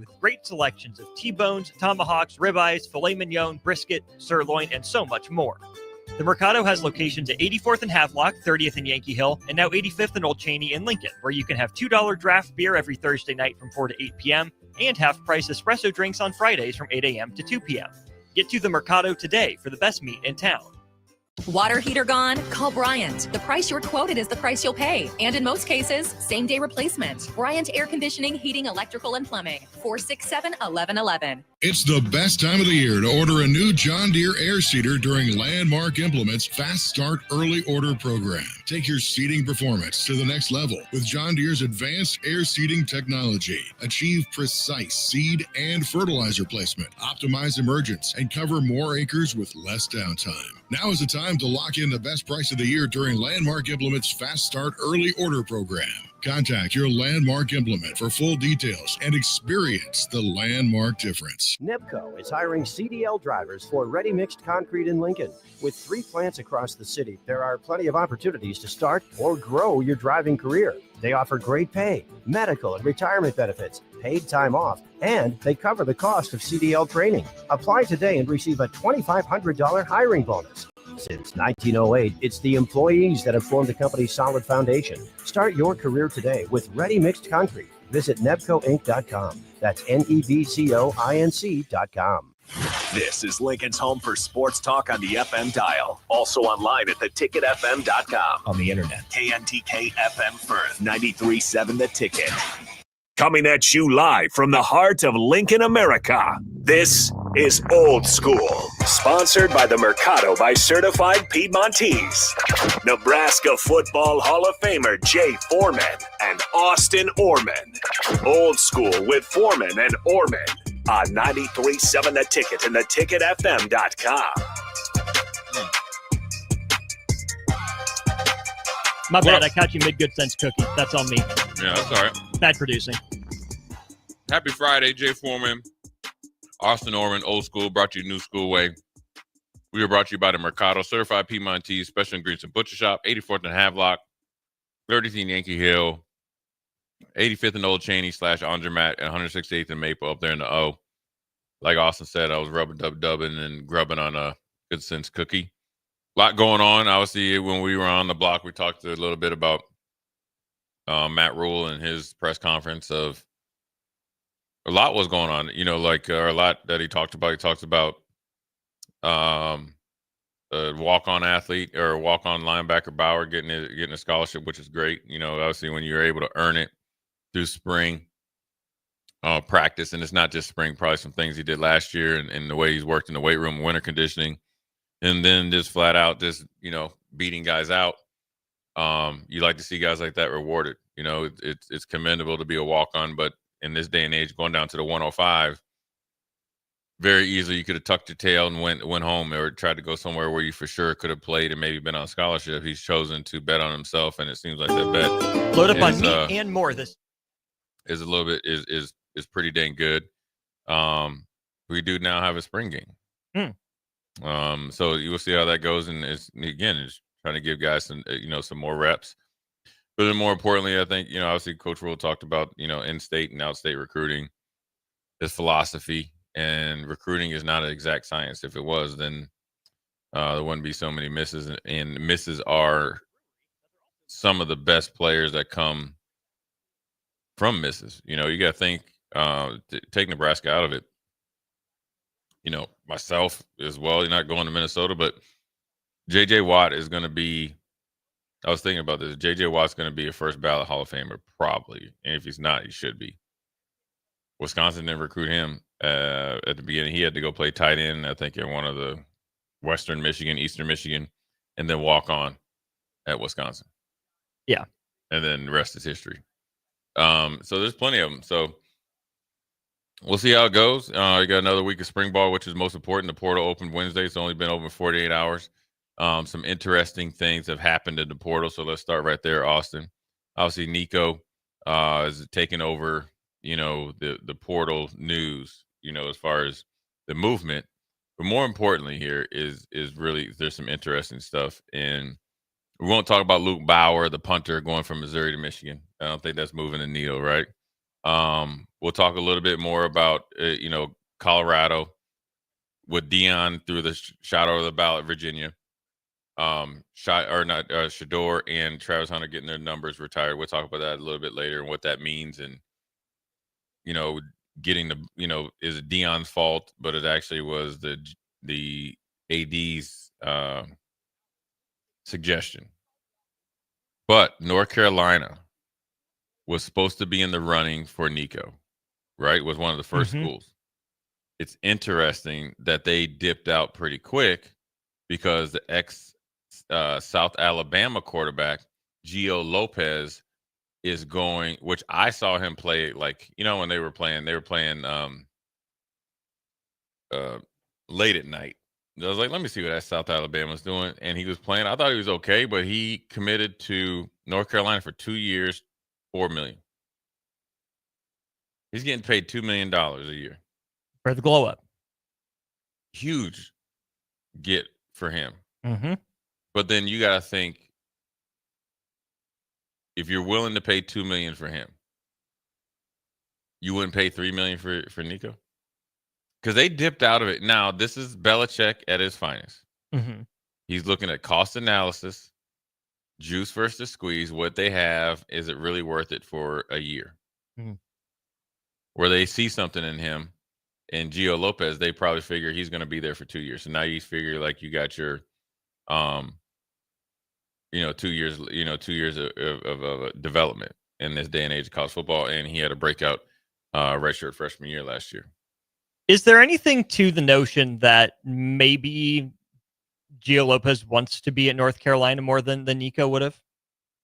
with great selections of T-bones, tomahawks, ribeyes, filet mignon, brisket, sirloin, and so much more. The Mercado has locations at 84th and Havelock, 30th and Yankee Hill, and now 85th and Old Cheney in Lincoln, where you can have $2 draft beer every Thursday night from 4 to 8 p.m. and half-price espresso drinks on Fridays from 8 a.m. to 2 p.m. Get to the Mercado today for the best meat in town. Water heater gone? Call Bryant. The price you're quoted is the price you'll pay. And in most cases, same-day replacement. Bryant Air Conditioning, Heating, Electrical, and Plumbing. 467-1111. It's the best time of the year to order a new John Deere air seeder during Landmark Implement's Fast Start Early Order program. Take your seeding performance to the next level with John Deere's advanced air seeding technology. Achieve precise seed and fertilizer placement, optimize emergence, and cover more acres with less downtime. Now is the time to lock in the best price of the year during Landmark Implement's Fast Start Early Order program. Contact your Landmark Implement for full details and experience the Landmark difference. Nebco is hiring CDL drivers for ready-mixed concrete in Lincoln. With 3 plants across the city, there are plenty of opportunities to start or grow your driving career. They offer great pay, medical and retirement benefits, paid time off, and they cover the cost of CDL training. Apply today and receive a $2,500 hiring bonus. Since 1908, it's the employees that have formed the company's solid foundation. Start your career today with ready-mixed concrete. Visit nebcoinc.com. That's NEBCOINC.com. This is Lincoln's home for sports talk on the FM dial. Also online at theticketfm.com. On the internet. KNTK FM Firth, 93.7 The Ticket. Coming at you live from the heart of Lincoln, America. This is Old School, sponsored by the Mercado by Certified Piedmontese. Nebraska Football Hall of Famer Jay Foreman and Austin Orman. Old School with Foreman and Orman on 93.7 The Ticket and theticketfm.com. My bad, I caught you mid-good sense cookie. That's on me. Yeah, that's all right. Bad producing. Happy Friday, Jay Foreman, Austin Orman, Old School, brought to you New School Way. We are brought to you by the Mercado, Certified Piedmontese, Special Ingredients and Butcher Shop, 84th and Havelock, 30th and Yankee Hill, 85th and Old Cheney / Andermatt, and 168th and Maple up there in the O. Like Austin said, I was dubbing and grubbing on a good sense cookie. A lot going on. Obviously, when we were on the block, we talked a little bit about Matt Rule and his press conference of a lot was going on, a lot that he talked about. He talked about a walk-on athlete or a walk-on linebacker Bauer getting a scholarship, which is great. Obviously when you're able to earn it through spring practice, and it's not just spring, probably some things he did last year and the way he's worked in the weight room, winter conditioning, and then just flat out just, beating guys out. You like to see guys like that rewarded. It's commendable to be a walk-on, but in this day and age, going down to the 105, very easily you could have tucked your tail and went home or tried to go somewhere where you for sure could have played and maybe been on scholarship. He's chosen to bet on himself, and it seems like that bet load up on me and more. This is a little bit is pretty dang good. We do now have a spring game. So you will see how that goes, and it's trying to give guys some some more reps. But then more importantly, I think, obviously Coach Rule talked about, in-state and out-state recruiting, his philosophy, and recruiting is not an exact science. If it was, then there wouldn't be so many misses, and misses are some of the best players that come from misses. You got to think, take Nebraska out of it. Myself as well, you're not going to Minnesota, but J.J. Watt is going to be, I was thinking about this. J.J. Watt's going to be a first ballot Hall of Famer, probably. And if he's not, he should be. Wisconsin didn't recruit him at the beginning. He had to go play tight end, I think, in one of the Western Michigan, Eastern Michigan, and then walk on at Wisconsin. Yeah. And then the rest is history. So there's plenty of them. So we'll see how it goes. You got another week of spring ball, which is most important. The portal opened Wednesday. It's only been open 48 hours. Some interesting things have happened in the portal. So let's start right there, Austin. Obviously, Nico is taking over, the portal news, as far as the movement. But more importantly here is really there's some interesting stuff. And we won't talk about Luke Bauer, the punter, going from Missouri to Michigan. I don't think that's moving the needle, right? We'll talk a little bit more about Colorado with Dion through the shot over the ballot, Virginia. Shador and Travis Hunter getting their numbers retired. We'll talk about that a little bit later and what that means, and getting is it Dion's fault, but it actually was the AD's suggestion. But North Carolina was supposed to be in the running for Nico, right? Was one of the first schools. It's interesting that they dipped out pretty quick because the South Alabama quarterback, Gio Lopez, is going, which I saw him play when they were playing late at night. I was like, let me see what that South Alabama's doing. And he was playing. I thought he was okay, but he committed to North Carolina for 2 years, $4 million. He's getting paid $2 million a year. For the glow up. Huge get for him. Mm-hmm. But then you got to think, if you're willing to pay $2 million for him, you wouldn't pay $3 million for Nico? Because they dipped out of it. Now, this is Belichick at his finest. Mm-hmm. He's looking at cost analysis, juice versus squeeze. What they have, is it really worth it for a year? Mm-hmm. Where they see something in him, and Gio Lopez, they probably figure he's going to be there for 2 years. So now you figure you got your 2 years, 2 years of development in this day and age of college football. And he had a breakout redshirt freshman year last year. Is there anything to the notion that maybe Gio Lopez wants to be at North Carolina more than Nico would have?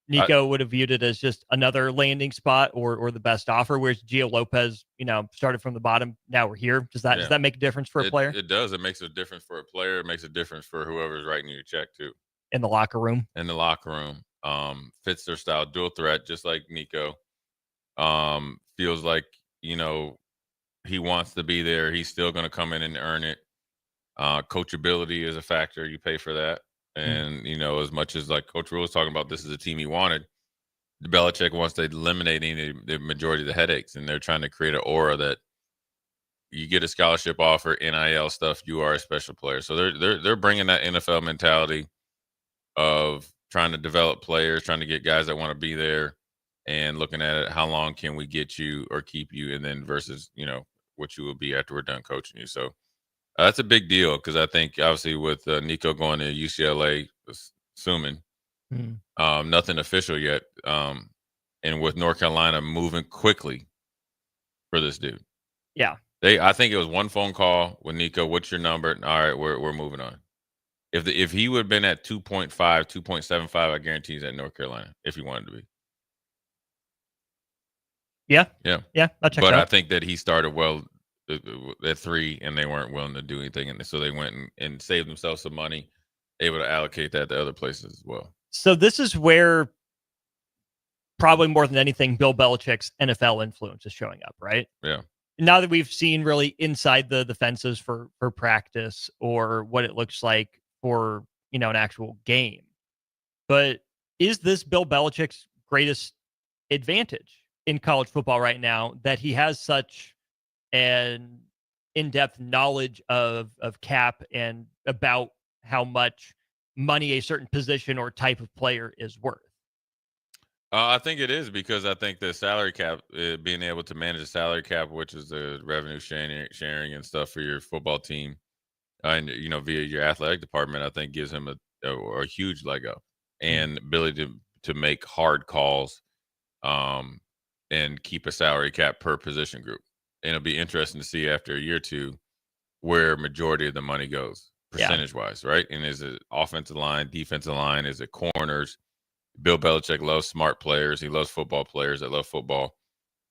Nico would have viewed it as just another landing spot or the best offer, whereas Gio Lopez, started from the bottom. Now we're here. Does that make a difference for a player? It does. It makes a difference for a player. It makes a difference for whoever's writing you a check too. In the locker room. Fits their style, dual threat, just like Nico. Feels like, he wants to be there. He's still going to come in and earn it. Coachability is a factor. You pay for that. And, as much as Coach Rule was talking about, this is a team he wanted, Belichick wants to eliminate the majority of the headaches. And they're trying to create an aura that you get a scholarship offer, NIL stuff, you are a special player. So they're bringing that NFL mentality of trying to develop players, trying to get guys that want to be there, and looking at it, how long can we get you or keep you, and then versus, what you will be after we're done coaching you. So that's a big deal, because I think obviously with Nico going to UCLA, assuming nothing official yet, and with North Carolina moving quickly for this dude. Yeah. I think it was one phone call with Nico. What's your number? All right, we're moving on. If he would have been at 2.5, 2.75, I guarantee he's at North Carolina if he wanted to be. Yeah. I'll check. But I think that he started well at 3, and they weren't willing to do anything, and so they went and saved themselves some money, able to allocate that to other places as well. So this is where probably more than anything, Bill Belichick's NFL influence is showing up, right? Yeah. Now that we've seen really inside the fences for practice, or what it looks like for, an actual game. But is this Bill Belichick's greatest advantage in college football right now, that he has such an in-depth knowledge of cap and about how much money a certain position or type of player is worth? I think it is, because I think the salary cap, being able to manage the salary cap, which is the revenue sharing and stuff for your football team, and via your athletic department, I think gives him a huge leg up, and ability to make hard calls, and keep a salary cap per position group. And it'll be interesting to see after a year or two where majority of the money goes percentage wise, right? And is it offensive line, defensive line? Is it corners? Bill Belichick loves smart players. He loves football players that love football.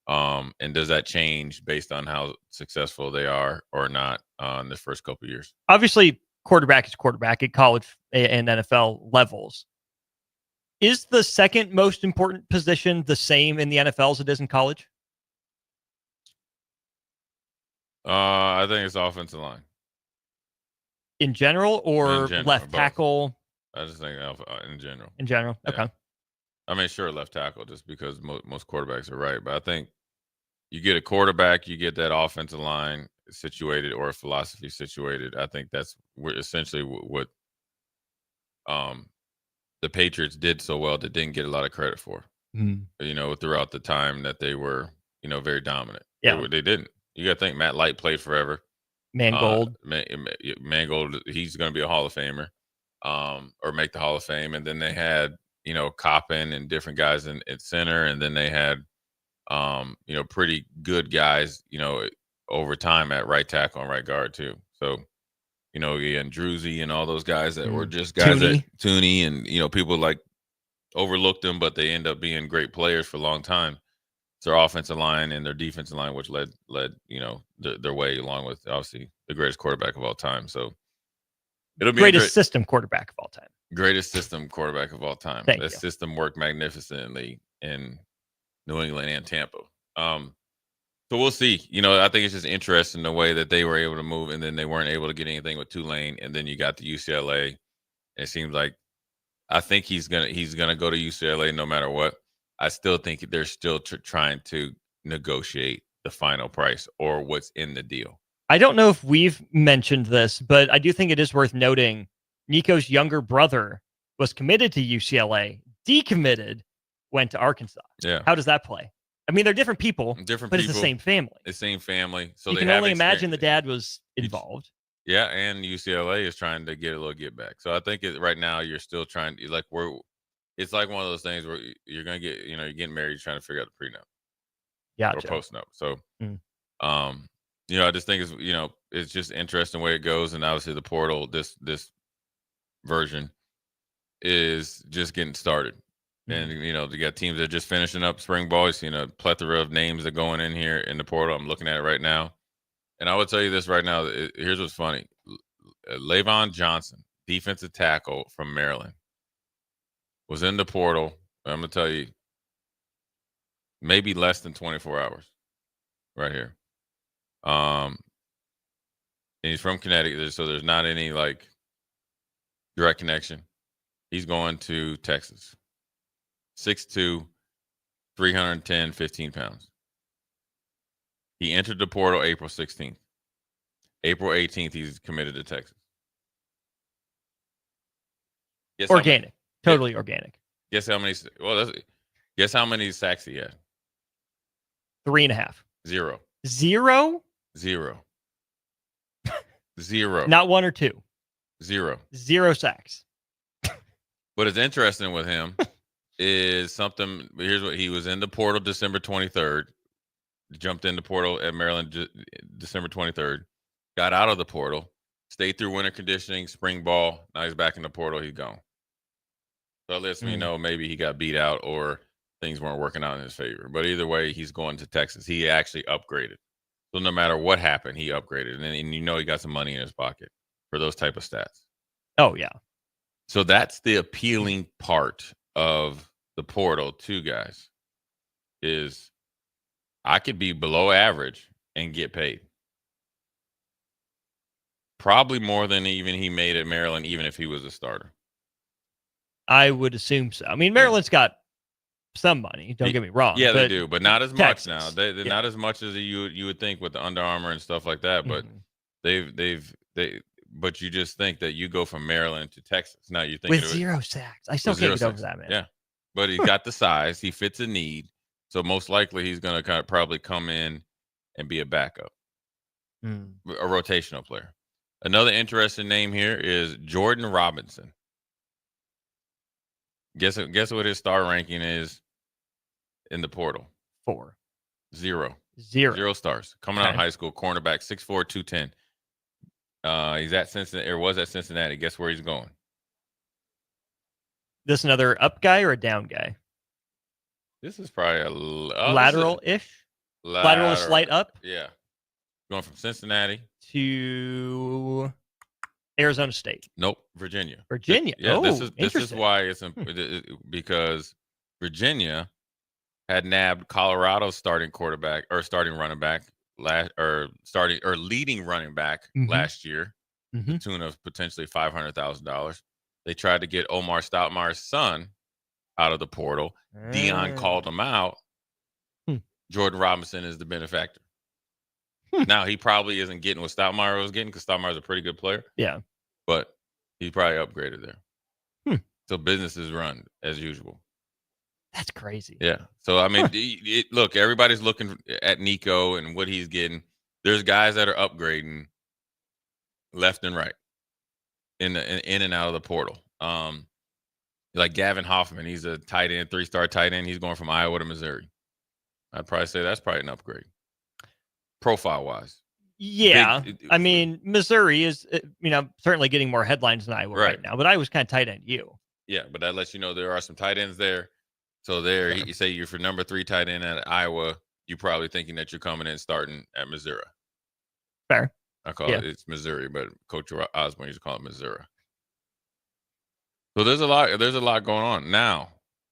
And does that change based on how successful they are or not in the first couple of years? Obviously, quarterback is quarterback at college and NFL levels. Is the second most important position the same in the NFL as it is in college? I think it's offensive line. In general, or in general, left tackle? I just think in general. In general, yeah. Okay. I mean, sure, left tackle, just because most quarterbacks are right, but I think you get a quarterback, you get that offensive line situated or a philosophy situated. I think that's essentially what the Patriots did so well that didn't get a lot of credit for. Throughout the time that they were, very dominant. Yeah. They didn't. You got to think Matt Light played forever. Mangold. Mangold, he's going to be a Hall of Famer, or make the Hall of Fame. And then they had, Coppin and different guys in center. And then they had, pretty good guys, over time at right tackle and right guard too. So, and Druzy and all those guys that were just guys Tooney and, people like overlooked them, but they end up being great players for a long time. It's their offensive line and their defensive line, which led their way, along with obviously the greatest quarterback of all time. So it'll be greatest system quarterback of all time. Greatest system quarterback of all time. That system worked magnificently in New England and Tampa. So we'll see. I think it's just interesting the way that they were able to move, and then they weren't able to get anything with Tulane, and then you got the UCLA. It seems like I think he's gonna go to UCLA no matter what. I still think they're still trying to negotiate the final price or what's in the deal. I don't know if we've mentioned this, but I do think it is worth noting Nico's younger brother was committed to UCLA, decommitted, went to Arkansas. Yeah. How does that play? I mean, they're different people, but it's the same family. The same family. So you can only imagine the dad was involved. Yeah, and UCLA is trying to get a little get back. So I think right now you're still trying to, it's like one of those things where you're going to get, you're getting married, you're trying to figure out the prenup. Yeah. Or post-nup. So, I just think it's just interesting the way it goes. And obviously the portal, this version is just getting started. And, you got teams that are just finishing up spring ball. You've seen a plethora of names that are going in here in the portal. I'm looking at it right now. And I will tell you this right now. Here's what's funny. Lavon Johnson, defensive tackle from Maryland, was in the portal. I'm going to tell you, maybe less than 24 hours right here. And he's from Connecticut, so there's not any direct connection. He's going to Texas. 6'2", 310, 15 pounds. He entered the portal April 16th. April 18th, he's committed to Texas. Organic. Totally organic. Guess how many? Guess how many sacks he had? 3.5. Zero. Zero? Zero. Zero. Not one or two. Zero. Zero sacks. What is interesting with him is something. Here's what he was in the portal December 23rd. Jumped in the portal at Maryland December 23rd. Got out of the portal. Stayed through winter conditioning, spring ball. Now he's back in the portal. He's gone. So it lets me know maybe he got beat out or things weren't working out in his favor. But either way, he's going to Texas. He actually upgraded. So no matter what happened, he upgraded. And he got some money in his pocket for those type of stats. Oh, yeah. So that's the appealing part of the portal too, guys, is I could be below average and get paid. Probably more than even he made at Maryland, even if he was a starter. I would assume so. I mean, Maryland's got some money. Don't get me wrong. Yeah, they do, but not as Texas, much now. They're not as much as you would think with the Under Armour and stuff like that. But but you just think that you go from Maryland to Texas. Now you think with zero sacks. I still can't get over that, man. Yeah, but he's got the size. He fits a need. So most likely he's going to probably come in and be a backup, a rotational player. Another interesting name here is Jordan Robinson. Guess what his star ranking is in the portal? 4. Zero. Zero stars. Coming out of high school, cornerback, 6'4", 210. He's at Cincinnati, or was at Cincinnati. Guess where he's going? This another up guy or a down guy? This is probably a lateral-ish? Lateral slight up? Yeah. Going from Cincinnati to Arizona State. Nope, Virginia. Virginia. This is why it's because Virginia had nabbed Colorado's starting quarterback or starting running back leading running back last year, to the tune of potentially $500,000. They tried to get Omar Stoudemire's son out of the portal. Dion called him out, Jordan Robinson is the benefactor. Now, he probably isn't getting what Stoudemire was getting because Stoudemire's a pretty good player. Yeah. But he probably upgraded there. Hmm. So business is run as usual. That's crazy. Yeah. So, I mean, look, everybody's looking at Nico and what he's getting. There's guys that are upgrading left and right in and out of the portal. Like Gavin Hoffman, he's a tight end, 3-star tight end. He's going from Iowa to Missouri. I'd probably say that's probably an upgrade, profile-wise. Yeah. I mean, Missouri is, certainly getting more headlines than Iowa right now, but Iowa's kind of tight end you. Yeah, but that lets you know there are some tight ends there. So there, you say you're for number 3 tight end at Iowa, you're probably thinking that you're coming in starting at Missouri. Fair. I call it's Missouri, but Coach Osborne used to call it Missouri. So there's a lot going on. Now,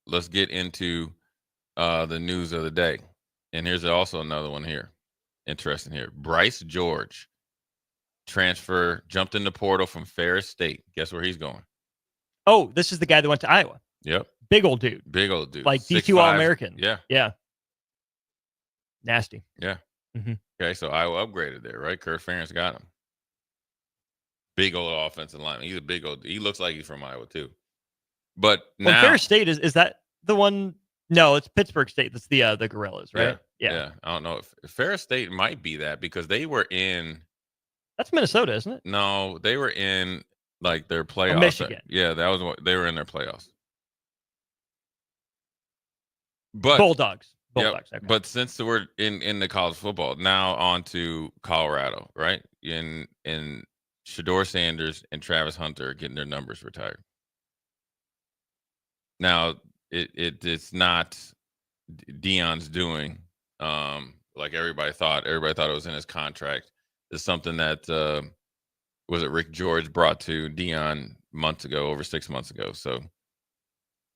let's get into the news of the day. And here's also another one here. Interesting here. Bryce George jumped in the portal from Ferris State. Guess where he's going? Oh, this is the guy that went to Iowa. Yep. Big old dude. Like D2 All-American. Yeah. Yeah. Nasty. Yeah. Mm-hmm. Okay, so Iowa upgraded there, right? Kurt Ferentz got him. Big old offensive lineman. He's a big old. He looks like he's from Iowa too. But now Ferris State is that the one? No, it's Pittsburgh State. That's the Gorillas, right? Yeah. I don't know if Ferris State might be that because they were in. That's Minnesota, isn't it? No, they were in like their playoffs. Michigan. Yeah, that was what they were in their playoffs. But Bulldogs. Yep. Okay. But since we're in the college football, now on to Colorado, right? In Shedeur Sanders and Travis Hunter are getting their numbers retired. Now it's not Deion's doing, like everybody thought. Everybody thought it was in his contract. It's something that was it Rick George brought to Deion months ago, over 6 months ago. So,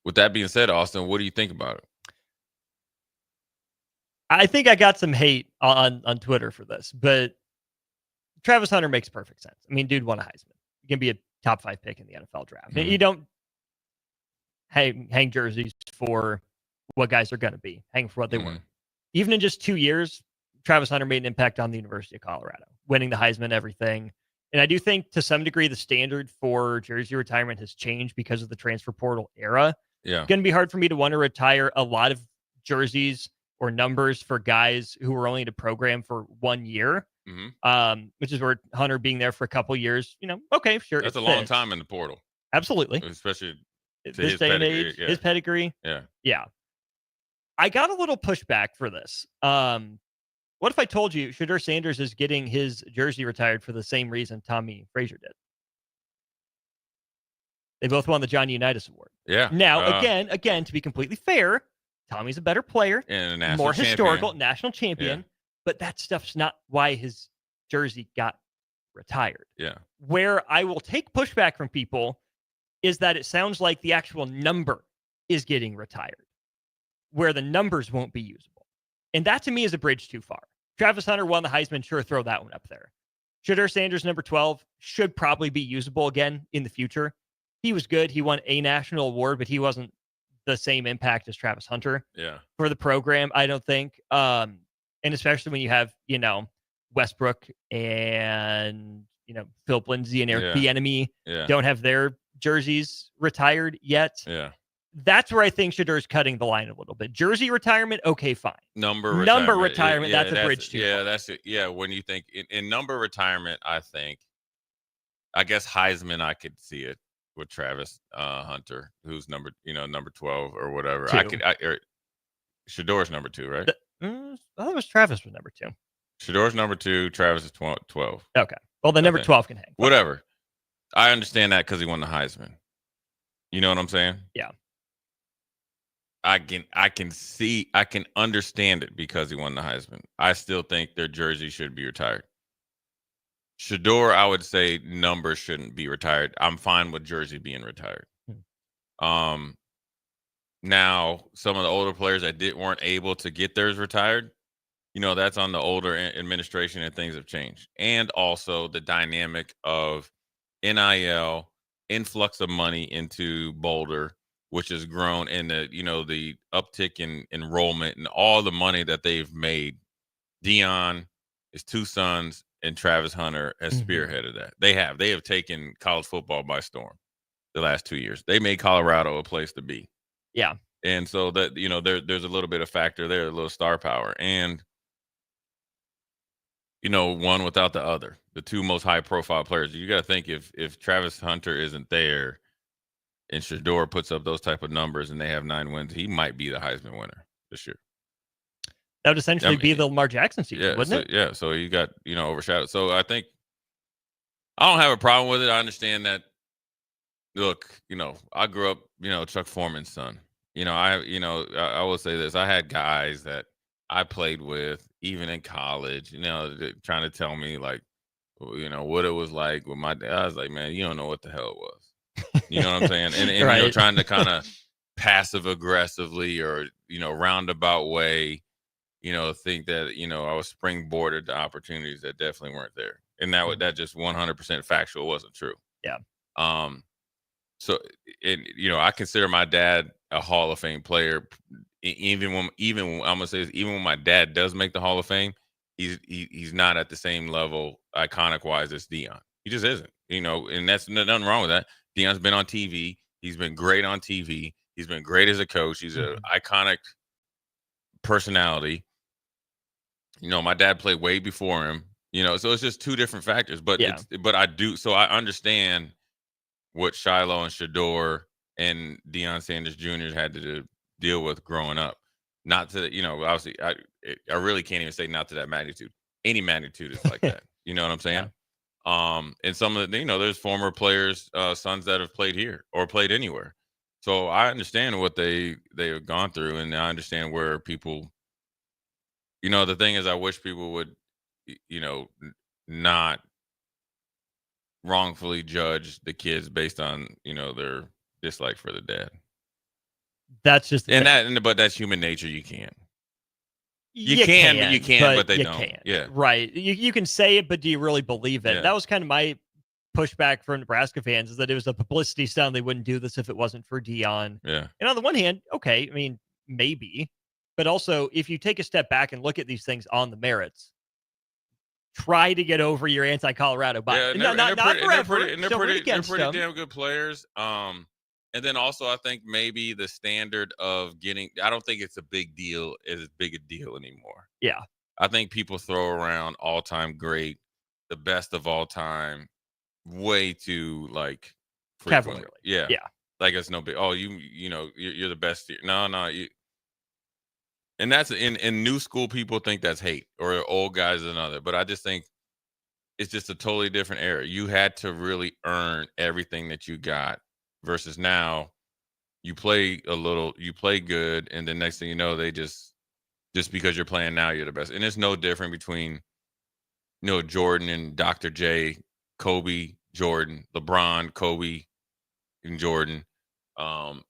with that being said, Austin, what do you think about it? I think I got some hate on Twitter for this, but Travis Hunter makes perfect sense. I mean, dude won a Heisman. You can be a top 5 pick in the NFL draft. Mm-hmm. You don't hang jerseys for what guys are going to be. Hang for what they were. Even in just 2 years, Travis Hunter made an impact on the University of Colorado, winning the Heisman, everything. And I do think to some degree the standard for jersey retirement has changed because of the transfer portal era. Yeah. It's going to be hard for me to want to retire a lot of jerseys or numbers for guys who were only in a program for 1 year, which is where Hunter being there for a couple years, okay, sure. That's a long time in the portal. Absolutely. Especially to this day and age, his pedigree. Yeah. I got a little pushback for this. What if I told you Shedeur Sanders is getting his jersey retired for the same reason Tommy Frazier did? They both won the Johnny Unitas Award. Yeah. Now, again, to be completely fair, Tommy's a better player, and a more historical national champion, but that stuff's not why his jersey got retired. Yeah. Where I will take pushback from people is that it sounds like the actual number is getting retired, where the numbers won't be usable. And that to me is a bridge too far. Travis Hunter won the Heisman, sure, throw that one up there. Shedeur Sanders, number 12, should probably be usable again in the future. He was good. He won a national award, but he wasn't the same impact as Travis Hunter for the program, I don't think. And especially when you have, Westbrook and, Philip Lindsay and Eric Bieniemy don't have their jerseys retired yet. Yeah. That's where I think Shedeur's cutting the line a little bit. Jersey retirement, okay, fine. Number retirement, that's a bridge too. Yeah, that's it. Yeah, when you think in number retirement, I guess Heisman, I could see it with Travis Hunter, who's number 12 or whatever. Shedeur's number 2, right? I thought it was Travis was number 2. Shedeur's number 2, Travis is 12. Okay. Well, the number 12 can hang. Whatever. I understand that because he won the Heisman. You know what I'm saying? Yeah. I can understand it because he won the Heisman. I still think their jersey should be retired. Shedeur, I would say numbers shouldn't be retired. I'm fine with jersey being retired. Now some of the older players that weren't able to get theirs retired, that's on the older administration and things have changed. And also the dynamic of NIL, influx of money into Boulder, which has grown, and the uptick in enrollment and all the money that they've made. Deion, his two sons, and Travis Hunter has spearheaded that. They have taken college football by storm the last 2 years. They made Colorado a place to be. Yeah. And so that, there's a little bit of factor there, a little star power. And, one without the other, the two most high profile players. You got to think if Travis Hunter isn't there and Shador puts up those type of numbers and they have 9 wins, he might be the Heisman winner this year. That would essentially be the Lamar Jackson season, wouldn't it? Yeah. So you got, overshadowed. So I think I don't have a problem with it. I understand that. Look, I grew up, Chuck Foreman's son. I will say this. I had guys that I played with, even in college, trying to tell me like, what it was like with my dad. I was like, man, you don't know what the hell it was. You know what I'm saying? And right. Trying to kind of passive aggressively or, roundabout way, think that, I was springboarded to opportunities that definitely weren't there. And that just 100% factual wasn't true. Yeah. So, I consider my dad a Hall of Fame player. Even when I'm gonna say this, even when my dad does make the Hall of Fame, he's not at the same level iconic wise as Deion. He just isn't. And that's nothing wrong with that. Deion's been on TV. He's been great on TV. He's been great as a coach. He's an iconic personality. My dad played way before him. So it's just two different factors. But but I do. So I understand what Shiloh and Shador and Deion Sanders Jr. had to deal with growing up. Not to, obviously, I really can't even say not to that magnitude. Any magnitude is like that. You know what I'm saying? Yeah. And some of the, there's former players, sons that have played here or played anywhere. So I understand what they have gone through, and I understand where people, the thing is, I wish people would, not wrongfully judge the kids based on their dislike for the dad. That's just but that's human nature. You can't. You can, but they don't. Can't. Yeah, right. You can say it, but do you really believe it? Yeah. That was kind of my pushback for Nebraska fans, is that it was a publicity stunt. They wouldn't do this if it wasn't for Deion. Yeah. And on the one hand, okay, I mean, maybe, but also if you take a step back and look at these things on the merits, try to get over your anti-Colorado bias. Yeah, not forever. They're pretty damn good players. And then also I think maybe the standard of getting, I don't think it's a big deal as big a deal anymore. Yeah. I think people throw around all-time great, the best of all time, way too like frequently. Yeah. Like it's no big. Oh, you're the best here. No. And that's in new school, people think that's hate, or old guys another. But I just think it's just a totally different era. You had to really earn everything that you got, versus now you play a little, you play good, and the next thing you know, they just because you're playing now, you're the best. And it's no different between Jordan and Dr. J, Kobe, Jordan, LeBron, Kobe, and Jordan.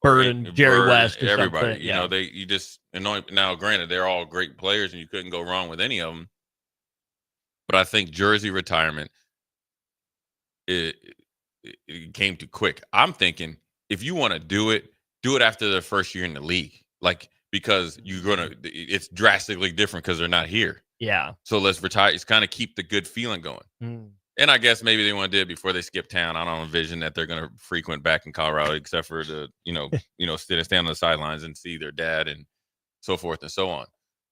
Bird and Jerry West, everybody. You just annoy. Now, granted, they're all great players, and you couldn't go wrong with any of them. But I think jersey retirement, it came too quick. I'm thinking if you want to do it after their first year in the league, because it's drastically different because they're not here. Yeah. So let's retire. It's kind of keep the good feeling going. And I guess maybe they want to do it before they skip town. I don't envision that they're going to frequent back in Colorado, except for to, stand on the sidelines and see their dad and so forth and so on.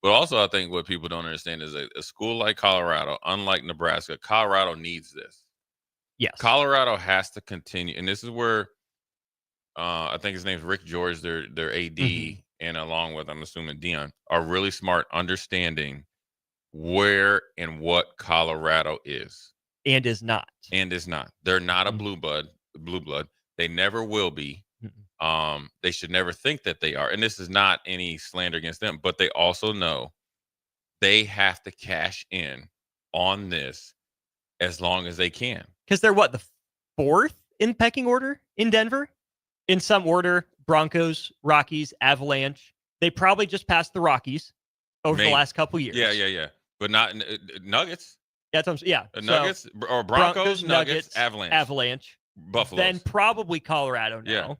But also, I think what people don't understand is a school like Colorado, unlike Nebraska, Colorado needs this. Yes. Colorado has to continue. And this is where I think his name is Rick George, their AD, and along with, I'm assuming, Deion, are really smart, understanding where and what Colorado is. And is not. They're not a blue blood. They never will be. They should never think that they are. And this is not any slander against them, but they also know they have to cash in on this as long as they can. Because they're the fourth in pecking order in Denver? In some order, Broncos, Rockies, Avalanche. They probably just passed the Rockies over the last couple years. Yeah. But not Nuggets. Nuggets or Broncos, Nuggets, Avalanche, Buffalo. Then probably Colorado now.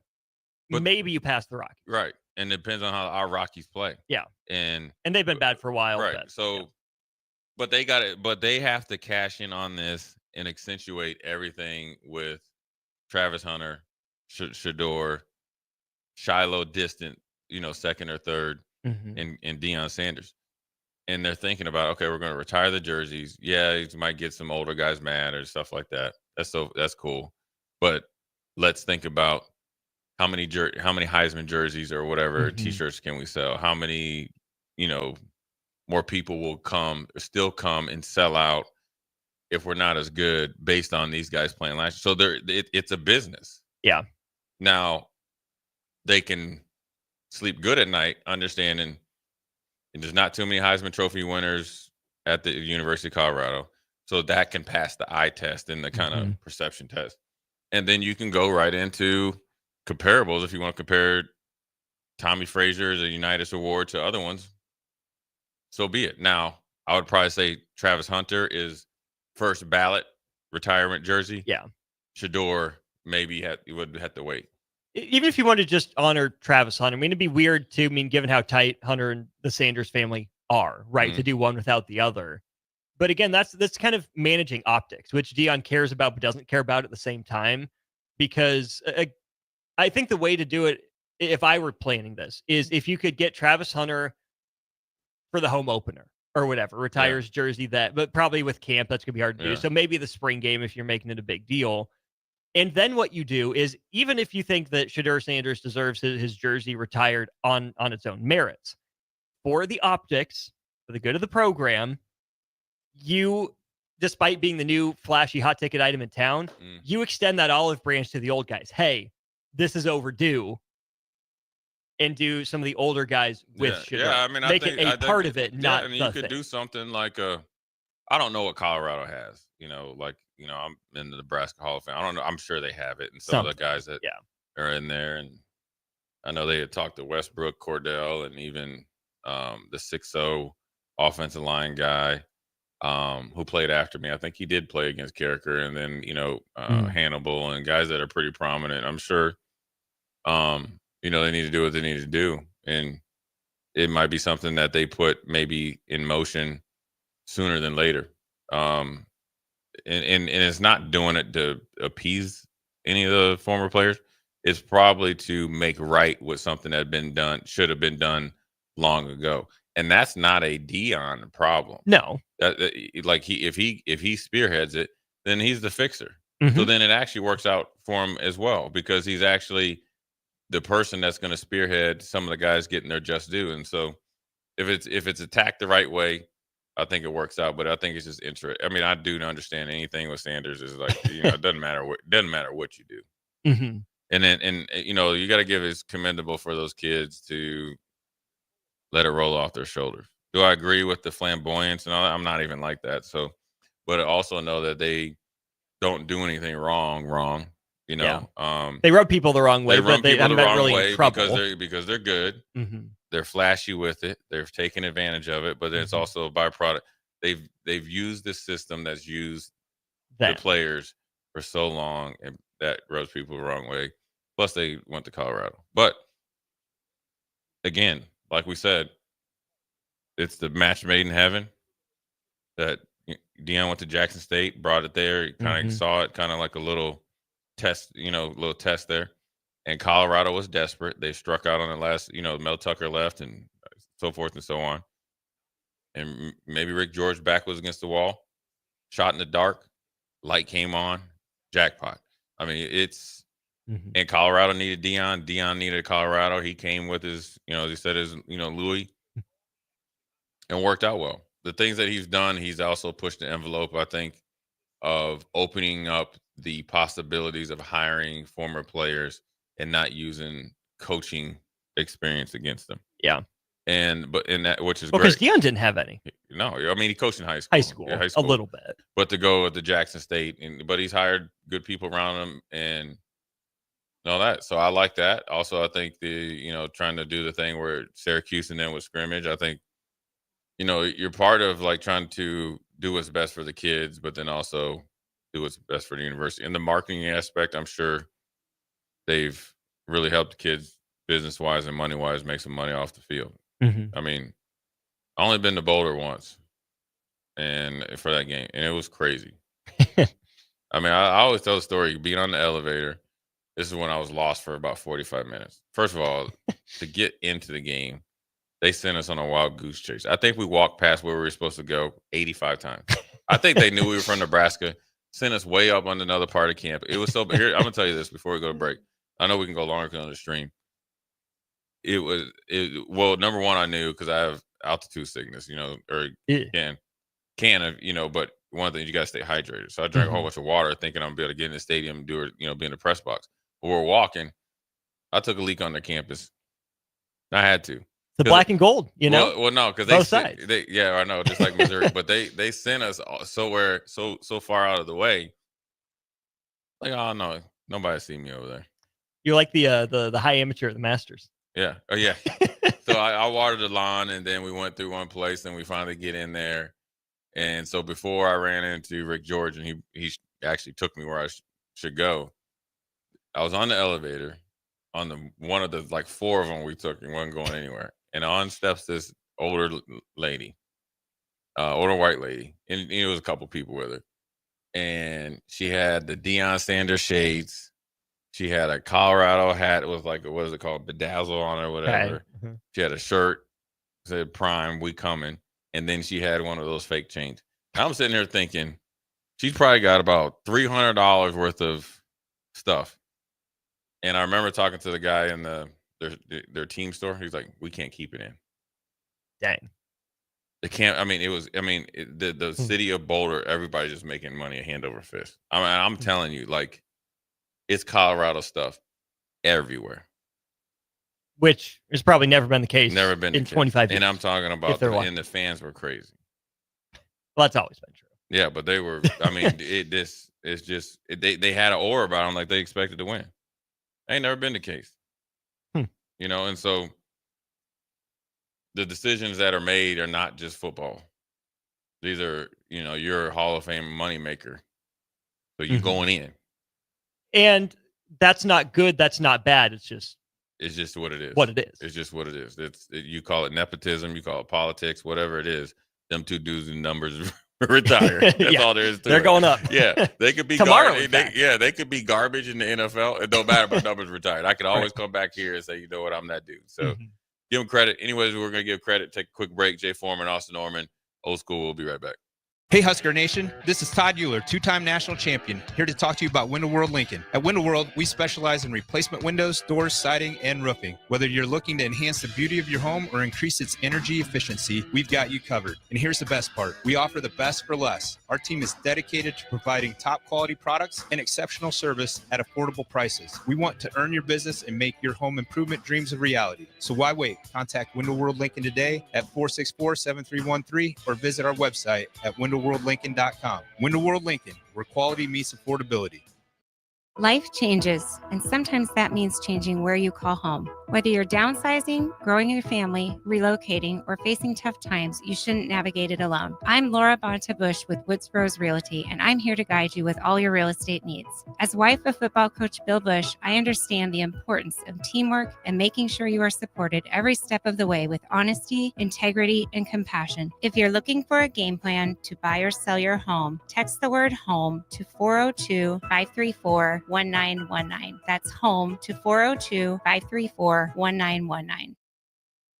Yeah. But- maybe you pass the Rockies. Right. And it depends on how our Rockies play. Yeah. And they've been bad for a while. right. But, So, yeah. but they got it. But they have to cash in on this and accentuate everything with Travis Hunter, Shador, Shiloh distant, second or third, Mhm. and Deion Sanders. And they're thinking about, okay, we're going to retire the jerseys. Yeah, you might get some older guys mad or stuff like that. That's cool. But let's think about how many Heisman jerseys or whatever Mhm. T-shirts can we sell? How many, more people will still come and sell out if we're not as good based on these guys playing last year. So it's a business. Yeah. Now they can sleep good at night, understanding there's not too many Heisman Trophy winners at the University of Colorado. So that can pass the eye test and the kind of perception test. And then you can go right into comparables if you want to compare Tommy Frazier's a Unitas Award to other ones. So be it. Now, I would probably say Travis Hunter is first ballot retirement jersey. Yeah. Shador maybe would have to wait. Even if you want to just honor Travis Hunter, I mean, it'd be weird too. I mean, given how tight Hunter and the Sanders family are, right, to do one without the other. But again, that's kind of managing optics, which Deion cares about but doesn't care about at the same time. Because I think the way to do it, if I were planning this, is if you could get Travis Hunter for the home opener or whatever, retires jersey but probably with camp, that's going to be hard to do. So maybe the spring game if you're making it a big deal. And then what you do is, even if you think that Shador Sanders deserves his jersey retired on its own merits, for the optics, for the good of the program, you, despite being the new flashy hot ticket item in town, you extend that olive branch to the old guys. Hey, this is overdue. And do some of the older guys with Shador. Yeah, I mean, make it a part of it, not and the you could thing. do something like I don't know what Colorado has. I'm in the Nebraska Hall of Fame. I don't know. I'm sure they have it, and some of the guys that are in there. And I know they had talked to Westbrook, Cordell, and even the 6'0" offensive line guy who played after me. I think he did play against Carricker, and then Hannibal and guys that are pretty prominent. I'm sure. They need to do what they need to do, and it might be something that they put maybe in motion sooner than later. And it's not doing it to appease any of the former players. It's probably to make right with something that should have been done long ago. And that's not a Deion problem. No. If he spearheads it, then he's the fixer. So then it actually works out for him as well, because he's actually the person that's going to spearhead some of the guys getting their just due. And so if it's attacked the right way, I think it works out. But I think it's just interesting. I mean, I do understand anything with Sanders is like, it doesn't matter what you do. And then you got to give it's commendable for those kids to let it roll off their shoulders. Do I agree with the flamboyance and all that? I'm not even like that. So, but I also know that they don't do anything wrong. They rub people the wrong way, but they haven't been really way in trouble because they're good. They're flashy with it. They're taking advantage of it, but then it's also a byproduct. They've used the system that's used the players for so long, and that rubs people the wrong way. Plus, they went to Colorado. But again, like we said, it's the match made in heaven. That Deion went to Jackson State, brought it there. He kind of saw it, kind of like a little test, little test there. And Colorado was desperate. They struck out on the last, Mel Tucker left and so forth and so on. And maybe Rick George back was against the wall, shot in the dark, light came on, jackpot. I mean, it's and Colorado needed Deion. Deion needed Colorado. He came with his, as he said, his, Louis, and worked out well. The things that he's done, he's also pushed the envelope, I think, of opening up the possibilities of hiring former players and not using coaching experience against them. Yeah. Which is great. Because Deion didn't have any. No, I mean, he coached in high school. High school, a little bit. But to go with the Jackson State, but he's hired good people around him and all that. So I like that. Also, I think trying to do the thing where Syracuse and then with scrimmage, I think, you're part of like trying to do what's best for the kids, but then also do what's best for the university. And the marketing aspect, I'm sure they've really help the kids business-wise and money-wise make some money off the field. I mean, I only been to Boulder once and for that game, and it was crazy. I mean, I always tell the story, being on the elevator. This is when I was lost for about 45 minutes. First of all, to get into the game, they sent us on a wild goose chase. I think we walked past where we were supposed to go 85 times. I think they knew we were from Nebraska, sent us way up on another part of camp. It was so – here, I'm going to tell you this before we go to break. I know we can go longer on the stream. Well, number one, I knew because I have altitude sickness, or can have, but one of the things, you got to stay hydrated. So I drank a whole bunch of water thinking I'm going to be able to get in the stadium and do it, be in the press box. But we're walking. I took a leak on the campus. I had to. The black and gold, Well, no, because both sides. Yeah, I know, just like Missouri. But they sent us so far out of the way. Like, oh no, nobody see me over there. You're like the high amateur at the Masters. Yeah. Oh yeah. So I watered the lawn, and then we went through one place, and we finally get in there. And so before I ran into Rick George, and he actually took me where I should go. I was on the elevator, on one of the like four of them we took, and wasn't going anywhere. And on steps this older lady, older white lady, and there was a couple people with her. And she had the Deion Sanders shades. She had a Colorado hat. It was like, what is it called? Bedazzle on it or whatever. Okay. She had a shirt, said Prime, we coming. And then she had one of those fake chains. I'm sitting here thinking, she's probably got about $300 worth of stuff. And I remember talking to the guy in their team store. He's like, we can't keep it in. Dang. They can't. I mean, the city of Boulder, everybody's just making money hand over fist. I mean, I'm telling you, like, it's Colorado stuff everywhere. Which has probably never been the case. Never been in the 25 case. years. And I'm talking about, and the fans were crazy. Well, that's always been true. Yeah, but they were. I mean, they had an aura about them, like they expected to win. Ain't never been the case. And so the decisions that are made are not just football. These are, you're a Hall of Fame moneymaker. So you're going in. And that's not good. That's not bad. It's just what it is. What it is. It's just what it is. You call it nepotism, you call it politics, whatever it is. Them two dudes in numbers retire. That's all there is to They're it. going up. Yeah, they could be tomorrow. They could be garbage in the NFL. It don't matter if numbers retired. I could always come back here and say, you know what, I'm that dude. So give them credit. Anyways, we're gonna give credit. Take a quick break. Jay Foreman, Austin Norman, Old School. We'll be right back. Hey Husker Nation, this is Todd Euler, two-time national champion, here to talk to you about Window World Lincoln. At Window World, we specialize in replacement windows, doors, siding, and roofing. Whether you're looking to enhance the beauty of your home or increase its energy efficiency, we've got you covered. And here's the best part. We offer the best for less. Our team is dedicated to providing top quality products and exceptional service at affordable prices. We want to earn your business and make your home improvement dreams a reality. So why wait? Contact Window World Lincoln today at 464-7313 or visit our website at WindowWorldLincoln.com. Window World Lincoln, where quality meets affordability. Life changes, and sometimes that means changing where you call home. Whether you're downsizing, growing your family, relocating, or facing tough times, you shouldn't navigate it alone. I'm Laura Bonta-Bush with Woods Rose Realty, and I'm here to guide you with all your real estate needs. As wife of football coach Bill Bush, I understand the importance of teamwork and making sure you are supported every step of the way with honesty, integrity, and compassion. If you're looking for a game plan to buy or sell your home, text the word HOME to 402-534-1919. That's HOME to 402-534-1919.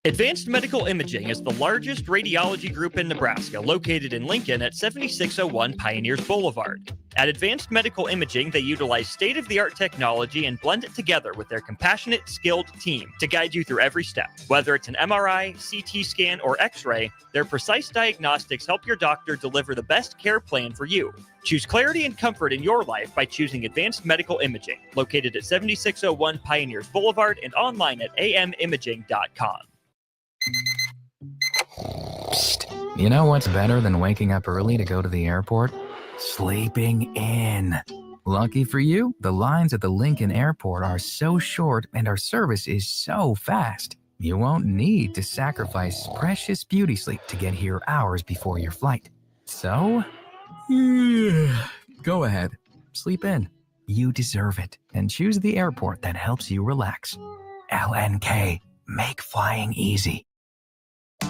Advanced Medical Imaging is the largest radiology group in Nebraska, located in Lincoln at 7601 Pioneers Boulevard. At Advanced Medical Imaging, they utilize state-of-the-art technology and blend it together with their compassionate, skilled team to guide you through every step. Whether it's an MRI, CT scan, or X-ray, their precise diagnostics help your doctor deliver the best care plan for you. Choose clarity and comfort in your life by choosing Advanced Medical Imaging, located at 7601 Pioneers Boulevard and online at amimaging.com. Psst. You know what's better than waking up early to go to the airport? Sleeping in. Lucky for you, the lines at the Lincoln Airport are so short and our service is so fast. You won't need to sacrifice precious beauty sleep to get here hours before your flight. So, go ahead, sleep in. You deserve it, and choose the airport that helps you relax. LNK, make flying easy.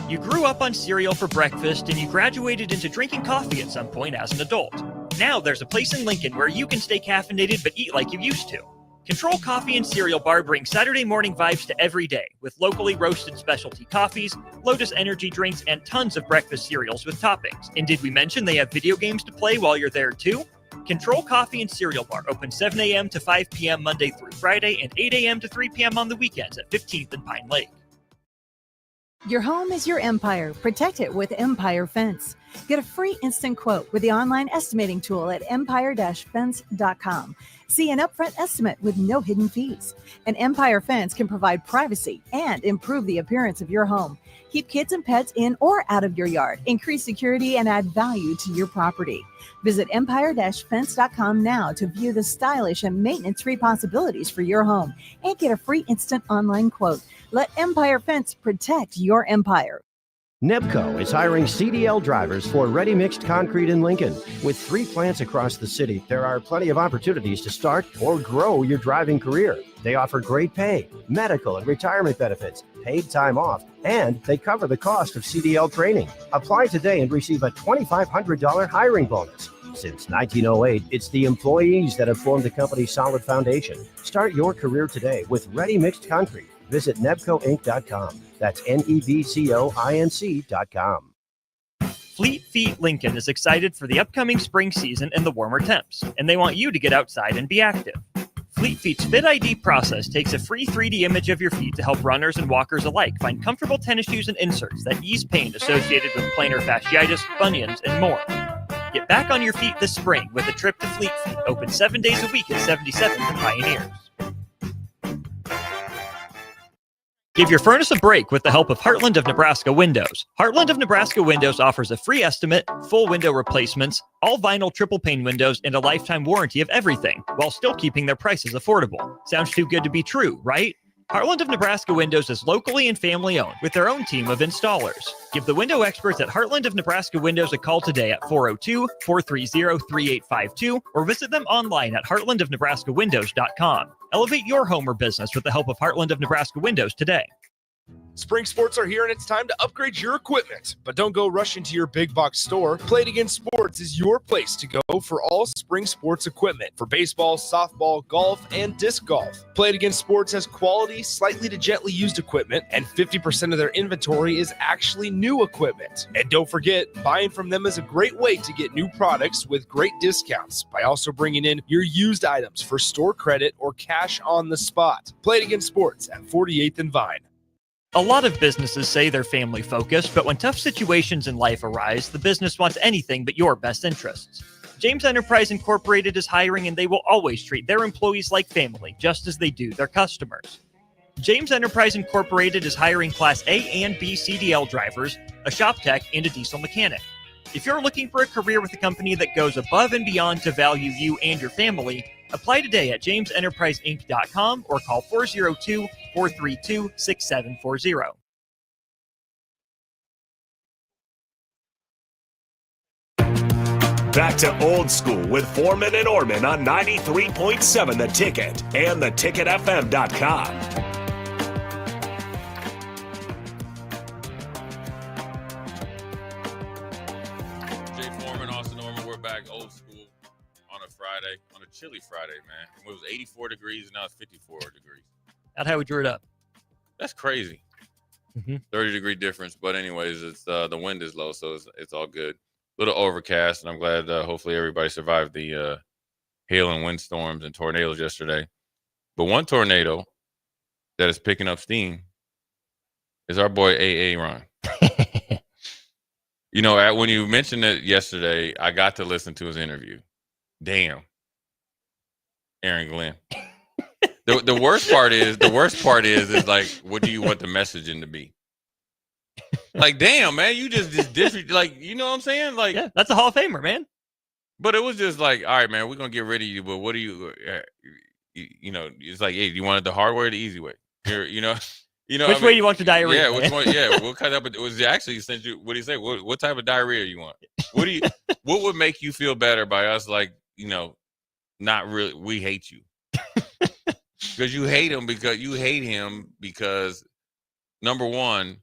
You grew up on cereal for breakfast and you graduated into drinking coffee at some point as an adult. Now there's a place in Lincoln where you can stay caffeinated but eat like you used to. Control Coffee and Cereal Bar brings Saturday morning vibes to every day with locally roasted specialty coffees, Lotus energy drinks, and tons of breakfast cereals with toppings. And did we mention they have video games to play while you're there too? Control Coffee and Cereal Bar open 7 a.m. to 5 p.m. Monday through Friday and 8 a.m. to 3 p.m. on the weekends at 15th and Pine Lake. Your home is your empire. Protect it with Empire Fence. Get a free instant quote with the online estimating tool at empire-fence.com. See an upfront estimate with no hidden fees. An Empire Fence can provide privacy and improve the appearance of your home. Keep kids and pets in or out of your yard. Increase security and add value to your property. Visit empire-fence.com now to view the stylish and maintenance-free possibilities for your home and get a free instant online quote. Let Empire Fence protect your empire. Nebco is hiring CDL drivers for ready-mixed concrete in Lincoln. With 3 plants across the city, there are plenty of opportunities to start or grow your driving career. They offer great pay, medical and retirement benefits, paid time off, and they cover the cost of CDL training. Apply today and receive a $2,500 hiring bonus. Since 1908, it's the employees that have formed the company's solid foundation. Start your career today with ready-mixed concrete. Visit nebcoinc.com. That's nebcoinc.com. Fleet Feet Lincoln is excited for the upcoming spring season and the warmer temps, and they want you to get outside and be active. Fleet Feet's Fit ID process takes a free 3D image of your feet to help runners and walkers alike find comfortable tennis shoes and inserts that ease pain associated with plantar fasciitis, bunions, and more. Get back on your feet this spring with a trip to Fleet Feet, open 7 days a week at 77th and Pioneers. Give your furnace a break with the help of Heartland of Nebraska Windows. Heartland of Nebraska Windows offers a free estimate, full window replacements, all vinyl triple pane windows, and a lifetime warranty of everything, while still keeping their prices affordable. Sounds too good to be true, right? Heartland of Nebraska Windows is locally and family owned with their own team of installers. Give the window experts at Heartland of Nebraska Windows a call today at 402-430-3852 or visit them online at heartlandofnebraskawindows.com. Elevate your home or business with the help of Heartland of Nebraska Windows today. Spring sports are here and it's time to upgrade your equipment. But don't go rushing to your big box store. Play It Again Sports is your place to go for all spring sports equipment for baseball, softball, golf, and disc golf. Play It Again Sports has quality, slightly to gently used equipment, and 50% of their inventory is actually new equipment. And don't forget, buying from them is a great way to get new products with great discounts by also bringing in your used items for store credit or cash on the spot. Play It Again Sports at 48th and Vine. A lot of businesses say they're family focused, but when tough situations in life arise, the business wants anything but your best interests. James Enterprise Incorporated is hiring and they will always treat their employees like family, just as they do their customers. James Enterprise Incorporated is hiring Class A and B CDL drivers, a shop tech, and a diesel mechanic. If you're looking for a career with a company that goes above and beyond to value you and your family, apply today at jamesenterpriseinc.com or call 402-432-6740. Back to Old School with Foreman and Orman on 93.7 The Ticket and theticketfm.com. Friday, on a chilly Friday, man. It was 84 degrees and now it's 54 degrees. That's how we drew it up. That's crazy. 30-degree difference. But anyways, it's the wind is low, so it's all good. A little overcast, and I'm glad hopefully everybody survived the hail and windstorms and tornadoes yesterday. But one tornado that is picking up steam is our boy A.A. Ron. You know, when you mentioned it yesterday, I got to listen to his interview. Damn, Aaron Glenn. The worst part is like, what do you want the messaging to be? Like, damn, man, you just like, you know what I'm saying? Like, yeah, that's a Hall of Famer, man. But it was just like, all right, man, we're gonna get rid of you. But what do you, you know? It's like, hey, you wanted the hard way or the easy way? Here, you know. Which way you want the diarrhea? Yeah, which one? Yeah, what kind of it was actually sent you? What do you say? What type of diarrhea you want? What would make you feel better by us, like, you know, not really. We hate you because you hate him because number one,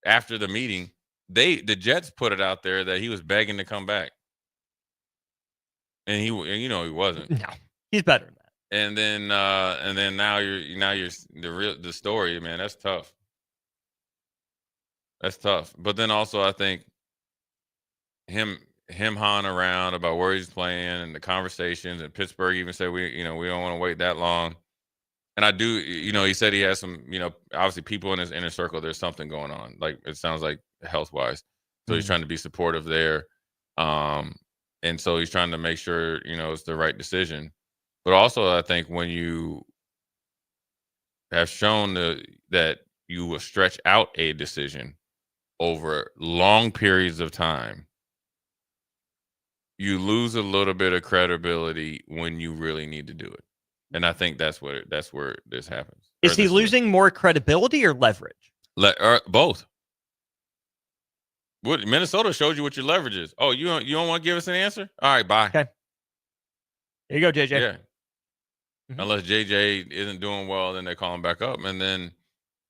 after the meeting, the Jets put it out there that he was begging to come back, and he wasn't. No, he's better than that. And then now you're the story, man. That's tough. That's tough. But then also, I think him hawing around about where he's playing and the conversations, and Pittsburgh even said we don't want to wait that long. And I do, he said he has some, obviously people in his inner circle. There's something going on. Like it sounds like health wise, so he's trying to be supportive there. And so he's trying to make sure it's the right decision. But also, I think when you have shown that you will stretch out a decision over long periods of time, you lose a little bit of credibility when you really need to do it. And I think that's where this happens. Is he losing more credibility or leverage? Both. What Minnesota showed you what your leverage is. Oh, you don't want to give us an answer? All right, bye. Okay. There you go, JJ. Yeah. Unless JJ isn't doing well, then they call him back up. And then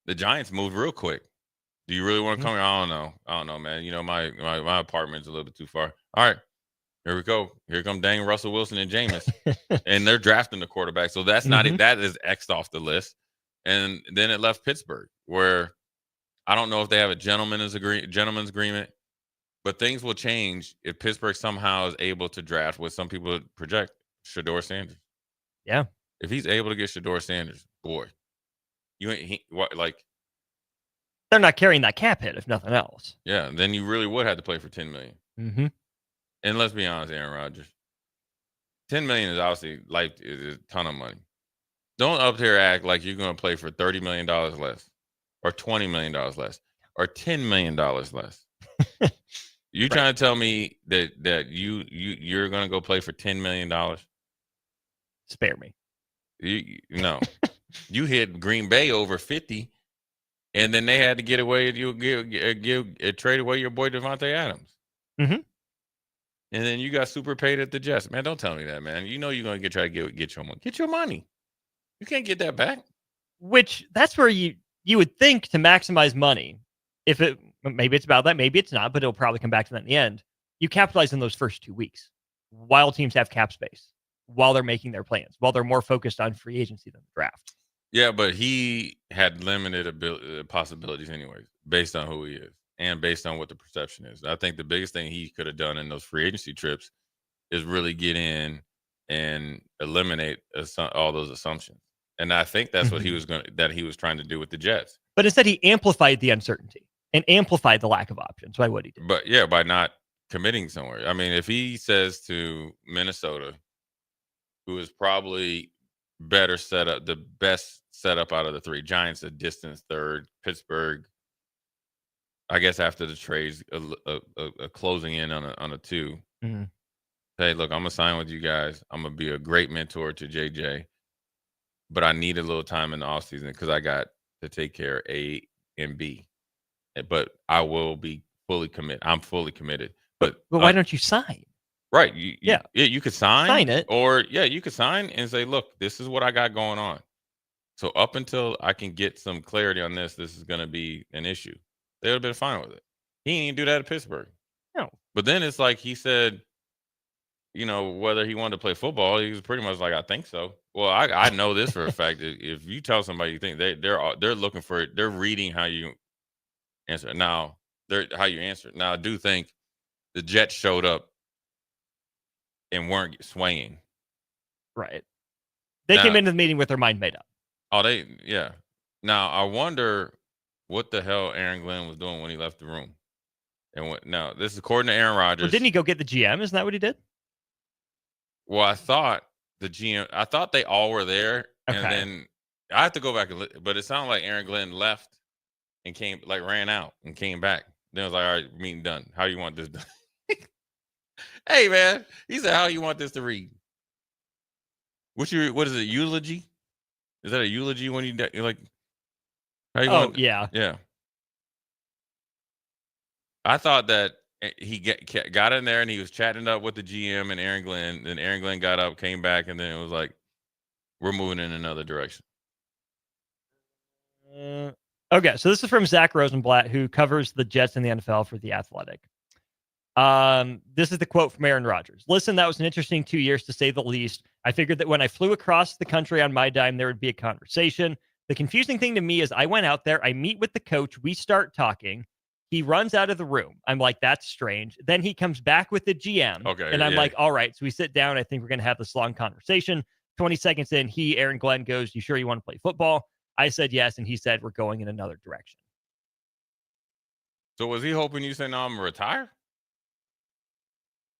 the Giants moved real quick. Do you really want to come here? I don't know, man. My apartment's a little bit too far. All right. Here we go. Here come dang Russell Wilson and Jameis. And they're drafting the quarterback. So that's not it. That is X'd off the list. And then it left Pittsburgh, where I don't know if they have a gentleman's agreement, but things will change if Pittsburgh somehow is able to draft what some people project, Shedeur Sanders. Yeah. If he's able to get Shedeur Sanders, boy, they're not carrying that cap hit, if nothing else. Yeah, then you really would have to play for $10 million. Mm-hmm. And let's be honest, Aaron Rodgers, $10 million is obviously is a ton of money. Don't up here act like you're going to play for $30 million less, or $20 million less, or $10 million less. You trying to tell me that you're going to go play for $10 million? Spare me. No. You hit Green Bay over 50, and then they had to get away. You trade away your boy Devontae Adams. Mm-hmm. And then you got super paid at the Jets. Man, don't tell me that, man. You know you're going to try to get your money. Get your money. You can't get that back. Which, that's where you would think to maximize money. Maybe it's about that, maybe it's not, but it'll probably come back to that in the end. You capitalize on those first 2 weeks while teams have cap space, while they're making their plans, while they're more focused on free agency than the draft. Yeah, but he had limited possibilities anyways, based on who he is and based on what the perception is. I think the biggest thing he could have done in those free agency trips is really get in and eliminate all those assumptions. And I think that's what he was trying to do with the Jets. But instead, he amplified the uncertainty and amplified the lack of options by what he did. But yeah, by not committing somewhere. I mean, if he says to Minnesota, who is probably better set up, the best setup out of the three, Giants a distant third, Pittsburgh, I guess after the trades, a closing in on a 2. Mm-hmm. Hey, look, I'm gonna sign with you guys. I'm gonna be a great mentor to JJ, but I need a little time in the offseason because I got to take care of A and B. But I will be fully committed. I'm fully committed. But why don't you sign? Right. You could sign it. Or, you could sign and say, look, this is what I got going on. So up until I can get some clarity on this is going to be an issue. They would have been fine with it. He didn't even do that at Pittsburgh. No. But then it's like he said, whether he wanted to play football, he was pretty much like, I think so. Well, I know this for a fact. If you tell somebody you think they're looking for it, they're reading how you answer. Now, how you answer. Now, I do think the Jets showed up and weren't swaying. Right. They came into the meeting with their mind made up. Oh, yeah. Now, I wonder what the hell Aaron Glenn was doing when he left the room. And now, this is according to Aaron Rodgers. Well, didn't he go get the GM? Isn't that what he did? Well, I thought they all were there. Okay. And then I have to go back but it sounded like Aaron Glenn left and ran out and came back. Then I was like, all right, meeting done. How you want this done? Hey, man. He said, how you want this to read? What is it, eulogy? Is that a eulogy when you're like, how you want? Yeah. Yeah. I thought that he got in there and he was chatting up with the GM and Aaron Glenn. Then Aaron Glenn got up, came back, and then it was like, we're moving in another direction. Okay, so this is from Zach Rosenblatt, who covers the Jets in the NFL for The Athletic. This is the quote from Aaron Rodgers. Listen, that was an interesting 2 years to say the least. I figured that when I flew across the country on my dime, there would be a conversation. The confusing thing to me is I went out there, I meet with the coach, we start talking. He runs out of the room. I'm like, that's strange. Then he comes back with the GM. Okay. And I'm like, all right. So we sit down. I think we're going to have this long conversation. 20 seconds in, Aaron Glenn goes, you sure you want to play football? I said yes. And he said, we're going in another direction. So was he hoping you say, no, I'm going to retire?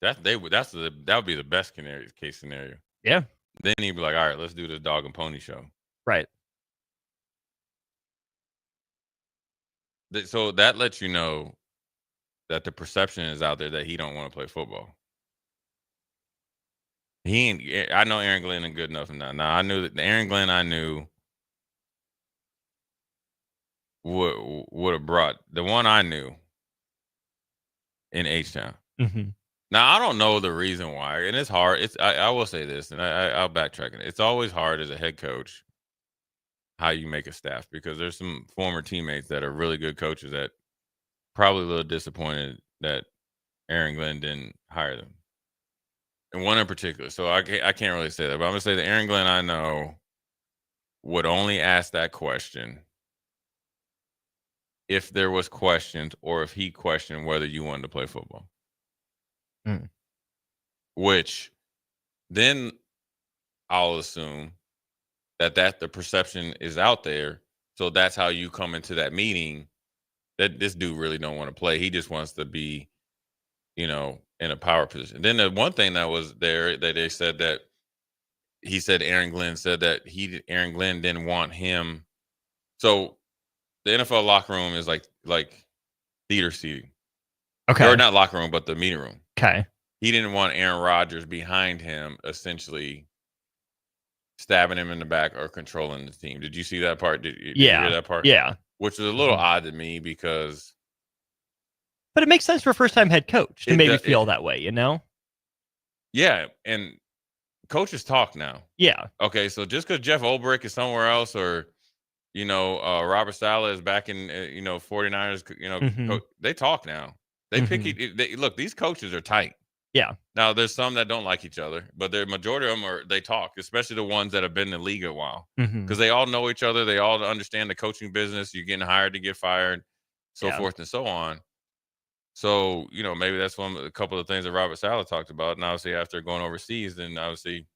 That would be the best case scenario. Yeah. Then he'd be like, all right, let's do this dog and pony show. Right. So that lets you know that the perception is out there that he don't want to play football. I know Aaron Glenn ain't good enough now. Now I knew that the Aaron Glenn I knew would have brought the one I knew in H-Town. Mm-hmm. Now I don't know the reason why, and it's hard. I will say this, and I'll backtrack it. It's always hard as a head coach how you make a staff, because there's some former teammates that are really good coaches that probably a little disappointed that Aaron Glenn didn't hire them. And one in particular. So I can't really say that, but I'm going to say that Aaron Glenn I know would only ask that question if there was questions or if he questioned whether you wanted to play football. Which then I'll assume that the perception is out there. So that's how you come into that meeting that this dude really don't want to play. He just wants to be, in a power position. Then the one thing that was there that they said that he said Aaron Glenn said that Aaron Glenn didn't want him. So the NFL locker room is like theater seating. Okay. Or not locker room, but the meeting room. Okay. He didn't want Aaron Rodgers behind him, essentially stabbing him in the back or controlling the team. Did you see that part? Did you hear that part? Yeah. Which was a little odd to me because. But it makes sense for a first-time head coach to maybe feel that way, Yeah, and coaches talk now. Yeah. Okay, so just because Jeff Ulbrich is somewhere else or, Robert Saleh is back in, 49ers, they talk now. They pick it. Look, these coaches are tight. Yeah. Now, there's some that don't like each other, but the majority of them they talk, especially the ones that have been in the league a while. Because they all know each other. They all understand the coaching business. You're getting hired to get fired, so forth and so on. So, maybe that's a couple of things that Robert Saleh talked about. And obviously, after going overseas, then obviously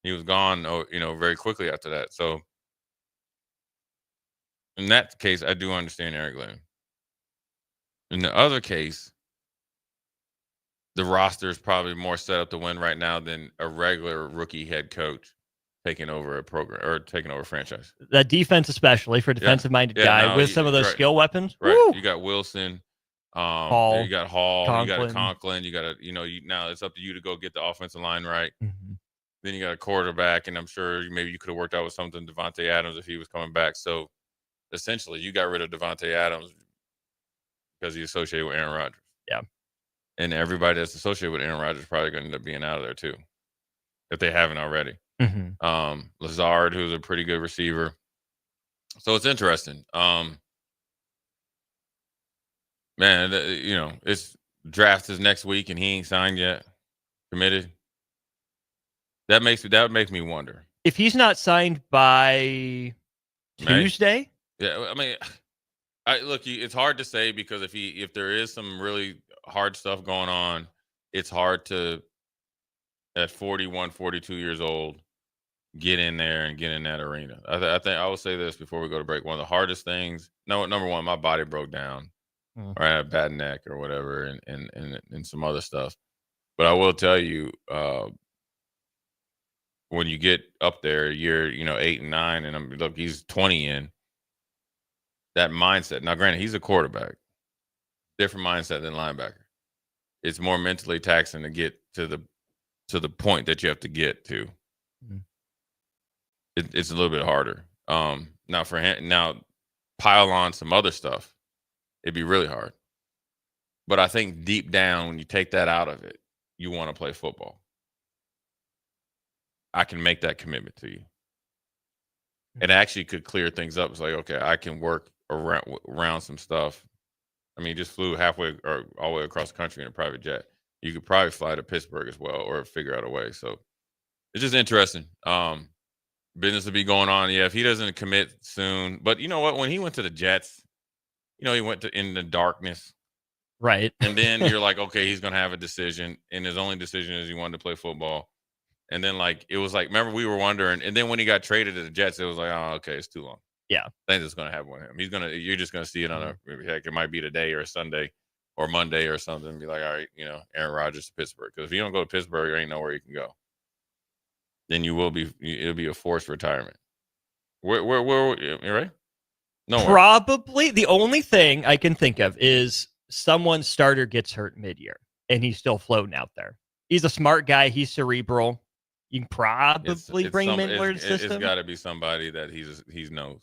he was gone, very quickly after that. So, in that case, I do understand Aaron Glenn. In the other case, the roster is probably more set up to win right now than a regular rookie head coach taking over a program or taking over a franchise. That defense, especially for a defensive-minded guy with some of those skill weapons. Right. Woo! You got Wilson. Hall, you got Hall. Conklin. You got Conklin. You got now it's up to you to go get the offensive line right. Then you got a quarterback, and I'm sure maybe you could have worked out with something Devontae Adams if he was coming back. So essentially, you got rid of Devontae Adams because he's associated with Aaron Rodgers. Yeah. And everybody that's associated with Aaron Rodgers is probably going to end up being out of there too, if they haven't already. Lazard, who's a pretty good receiver. So it's interesting. Man, it's draft is next week and he ain't signed yet, committed. That would make me wonder. If he's not signed by Tuesday? Yeah, I mean, look, it's hard to say because if there is some really hard stuff going on, it's hard to, at 41, 42 years old, get in there and get in that arena. I think I will say this before we go to break. One of the hardest things, number one, my body broke down. Or I had a bad neck or whatever and some other stuff. But I will tell you, when you get up there, you're, 8 and 9, and look, he's 20 in. That mindset. Now, granted, he's a quarterback. Different mindset than linebacker. It's more mentally taxing to get to the point that you have to get to. It's a little bit harder. Now for him, pile on some other stuff. It'd be really hard. But I think deep down, when you take that out of it, you want to play football. I can make that commitment to you. It actually could clear things up. It's like, okay, I can work around some stuff. I mean, just flew halfway or all the way across the country in a private jet. You could probably fly to Pittsburgh as well, or figure out a way. So it's just interesting. Business will be going on. Yeah, if he doesn't commit soon. But you know what? When he went to the Jets, he went in the darkness. Right. And then you're like, okay, he's going to have a decision. And his only decision is he wanted to play football. And then, it was like, remember, we were wondering. And then when he got traded to the Jets, it was like, oh, okay, it's too long. Yeah. I think it's going to happen with him. You're just going to see it on heck, it might be today or a Sunday or Monday or something. And be like, all right, Aaron Rodgers to Pittsburgh. Because if you don't go to Pittsburgh, there ain't nowhere you can go. Then it'll be a forced retirement. Where you right? No. Probably the only thing I can think of is someone's starter gets hurt mid-year and he's still floating out there. He's a smart guy. He's cerebral. You can probably bring him into the system. It's got to be somebody that he knows.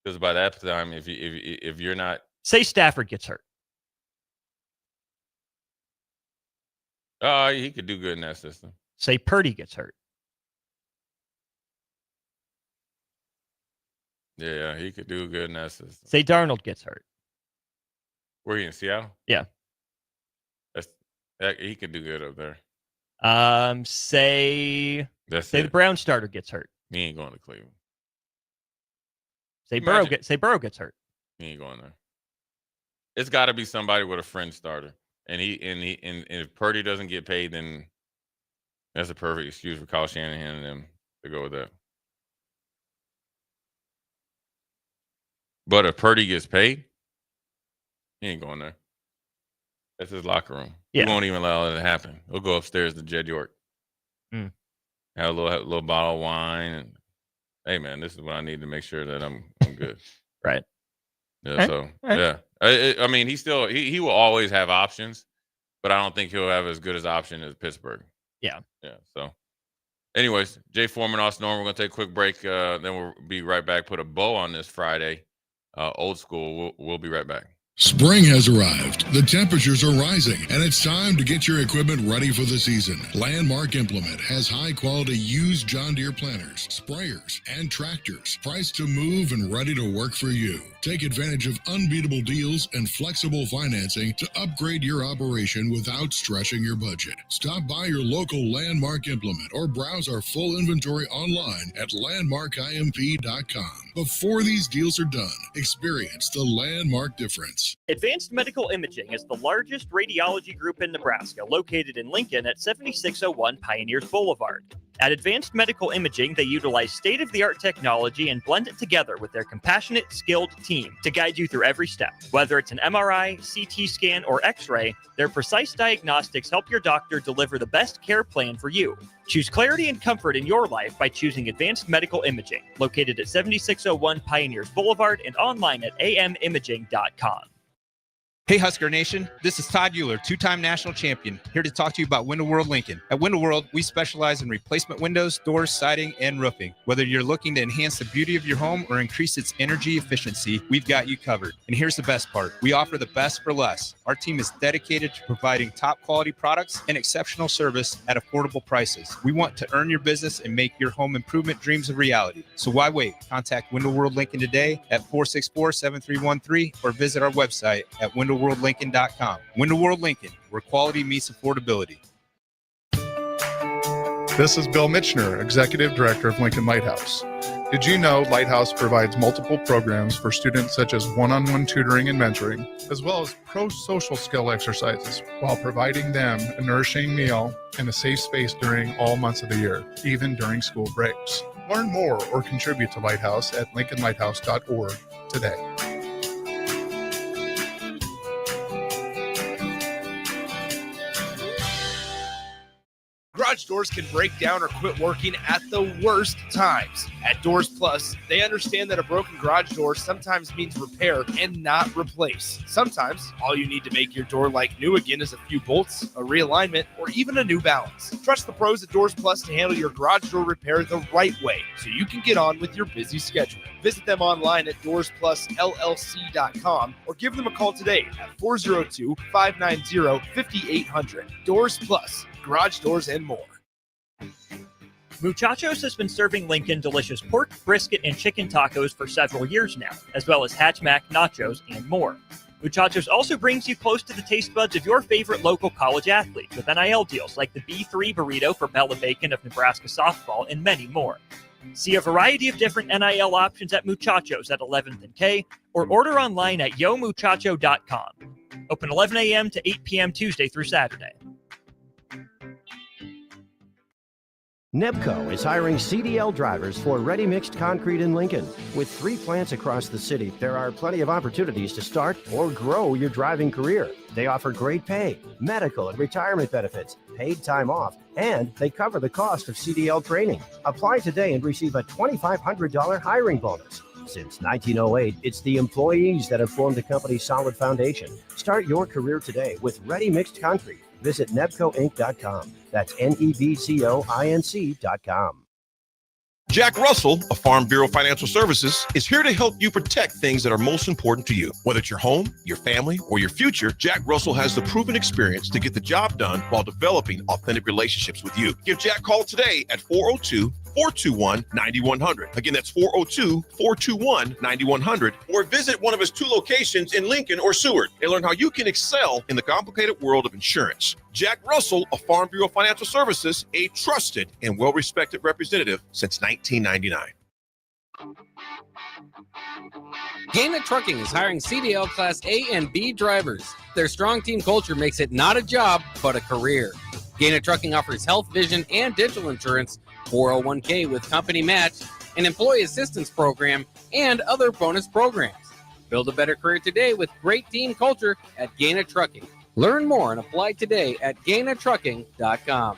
Because by that time, if you're not, say Stafford gets hurt, he could do good in that system. Say Purdy gets hurt. Yeah, he could do good in that system. Say Darnold gets hurt. Where he in Seattle? Yeah. He could do good up there. Say the Brown starter gets hurt. He ain't going to Cleveland. Say Burrow gets hurt. He ain't going there. It's got to be somebody with a fringe starter. And if Purdy doesn't get paid, then that's a perfect excuse for Kyle Shanahan and them to go with that. But if Purdy gets paid, he ain't going there. That's his locker room. Yeah. He won't even allow it to happen. He'll go upstairs to Jed York. Have a little bottle of wine. And, hey, man, this is what I need to make sure that I'm good. Right. Yeah, okay. So, yeah. I mean, he will always have options, but I don't think he'll have as good as option as Pittsburgh. Yeah. Yeah, so. Anyways, Jay Foreman, Austin Norman, we're going to take a quick break. Then we'll be right back. Put a bow on this Friday. Old school. We'll be right back. Spring has arrived, the temperatures are rising, and it's time to get your equipment ready for the season. Landmark Implement has high-quality used John Deere planters, sprayers, and tractors, priced to move and ready to work for you. Take advantage of unbeatable deals and flexible financing to upgrade your operation without stretching your budget. Stop by your local Landmark Implement or browse our full inventory online at landmarkimp.com. Before these deals are done, experience the Landmark difference. Advanced Medical Imaging is the largest radiology group in Nebraska, located in Lincoln at 7601 Pioneers Boulevard. At Advanced Medical Imaging, they utilize state-of-the-art technology and blend it together with their compassionate, skilled team to guide you through every step. Whether it's an MRI, CT scan, or X-ray, their precise diagnostics help your doctor deliver the best care plan for you. Choose clarity and comfort in your life by choosing Advanced Medical Imaging, located at 7601 Pioneers Boulevard and online at amimaging.com. Hey Husker Nation, this is Todd Euler, two-time national champion, here to talk to you about Window World Lincoln. At Window World, we specialize in replacement windows, doors, siding, and roofing. Whether you're looking to enhance the beauty of your home or increase its energy efficiency, we've got you covered. And here's the best part. We offer the best for less. Our team is dedicated to providing top quality products and exceptional service at affordable prices. We want to earn your business and make your home improvement dreams a reality. So why wait? Contact Window World Lincoln today at 464-7313 or visit our website at windowworldlincoln.com. Window World Lincoln, where quality meets affordability. This is Bill Mitchner, Executive Director of Lincoln Lighthouse. Did you know Lighthouse provides multiple programs for students such as one-on-one tutoring and mentoring, as well as pro-social skill exercises, while providing them a nourishing meal and a safe space during all months of the year, even during school breaks? Learn more or contribute to Lighthouse at lincolnlighthouse.org today. garage doors can break down or quit working at the worst times. At Doors Plus, they understand that a broken garage door sometimes means repair and not replace. Sometimes, all you need to make your door like new again is a few bolts, a realignment, or even a new balance. Trust the pros at Doors Plus to handle your garage door repair the right way so you can get on with your busy schedule. Visit them online at DoorsPlusLLC.com or give them a call today at 402-590-5800. Doors Plus, garage doors and more. Muchachos has been serving Lincoln delicious pork, brisket, and chicken tacos for several years now, as well as Hatch Mac, nachos, and more. Muchachos also brings you close to the taste buds of your favorite local college athletes with NIL deals like the B3 burrito for Bella Bacon of Nebraska softball and many more. See a variety of different NIL options at Muchachos at 11th and K or order online at yomuchacho.com. Open 11 a.m. to 8 p.m. Tuesday through Saturday. Nebco is hiring CDL drivers for ready-mixed concrete in Lincoln. With 3 plants across the city, there are plenty of opportunities to start or grow your driving career. They offer great pay, medical and retirement benefits, paid time off, and they cover the cost of CDL training. Apply today and receive a $2,500 hiring bonus. Since 1908, it's the employees that have formed the company's solid foundation. Start your career today with ready-mixed concrete. Visit nebcoinc.com. That's nebcoinc.com. Jack Russell of Farm Bureau Financial Services is here to help you protect things that are most important to you. Whether it's your home, your family, or your future, Jack Russell has the proven experience to get the job done while developing authentic relationships with you. Give Jack a call today at 402-421-9100. Again, that's 402-421-9100. Or visit one of his 2 locations in Lincoln or Seward and learn how you can excel in the complicated world of insurance. Jack Russell of Farm Bureau Financial Services, a trusted and well-respected representative since 1999. Gaina Trucking is hiring CDL Class A and B drivers. Their strong team culture makes it not a job, but a career. Gaina Trucking offers health, vision, and dental insurance, 401k with company match, an employee assistance program, and other bonus programs. Build a better career today with great team culture at Gaina Trucking. Learn more and apply today at GainaTrucking.com.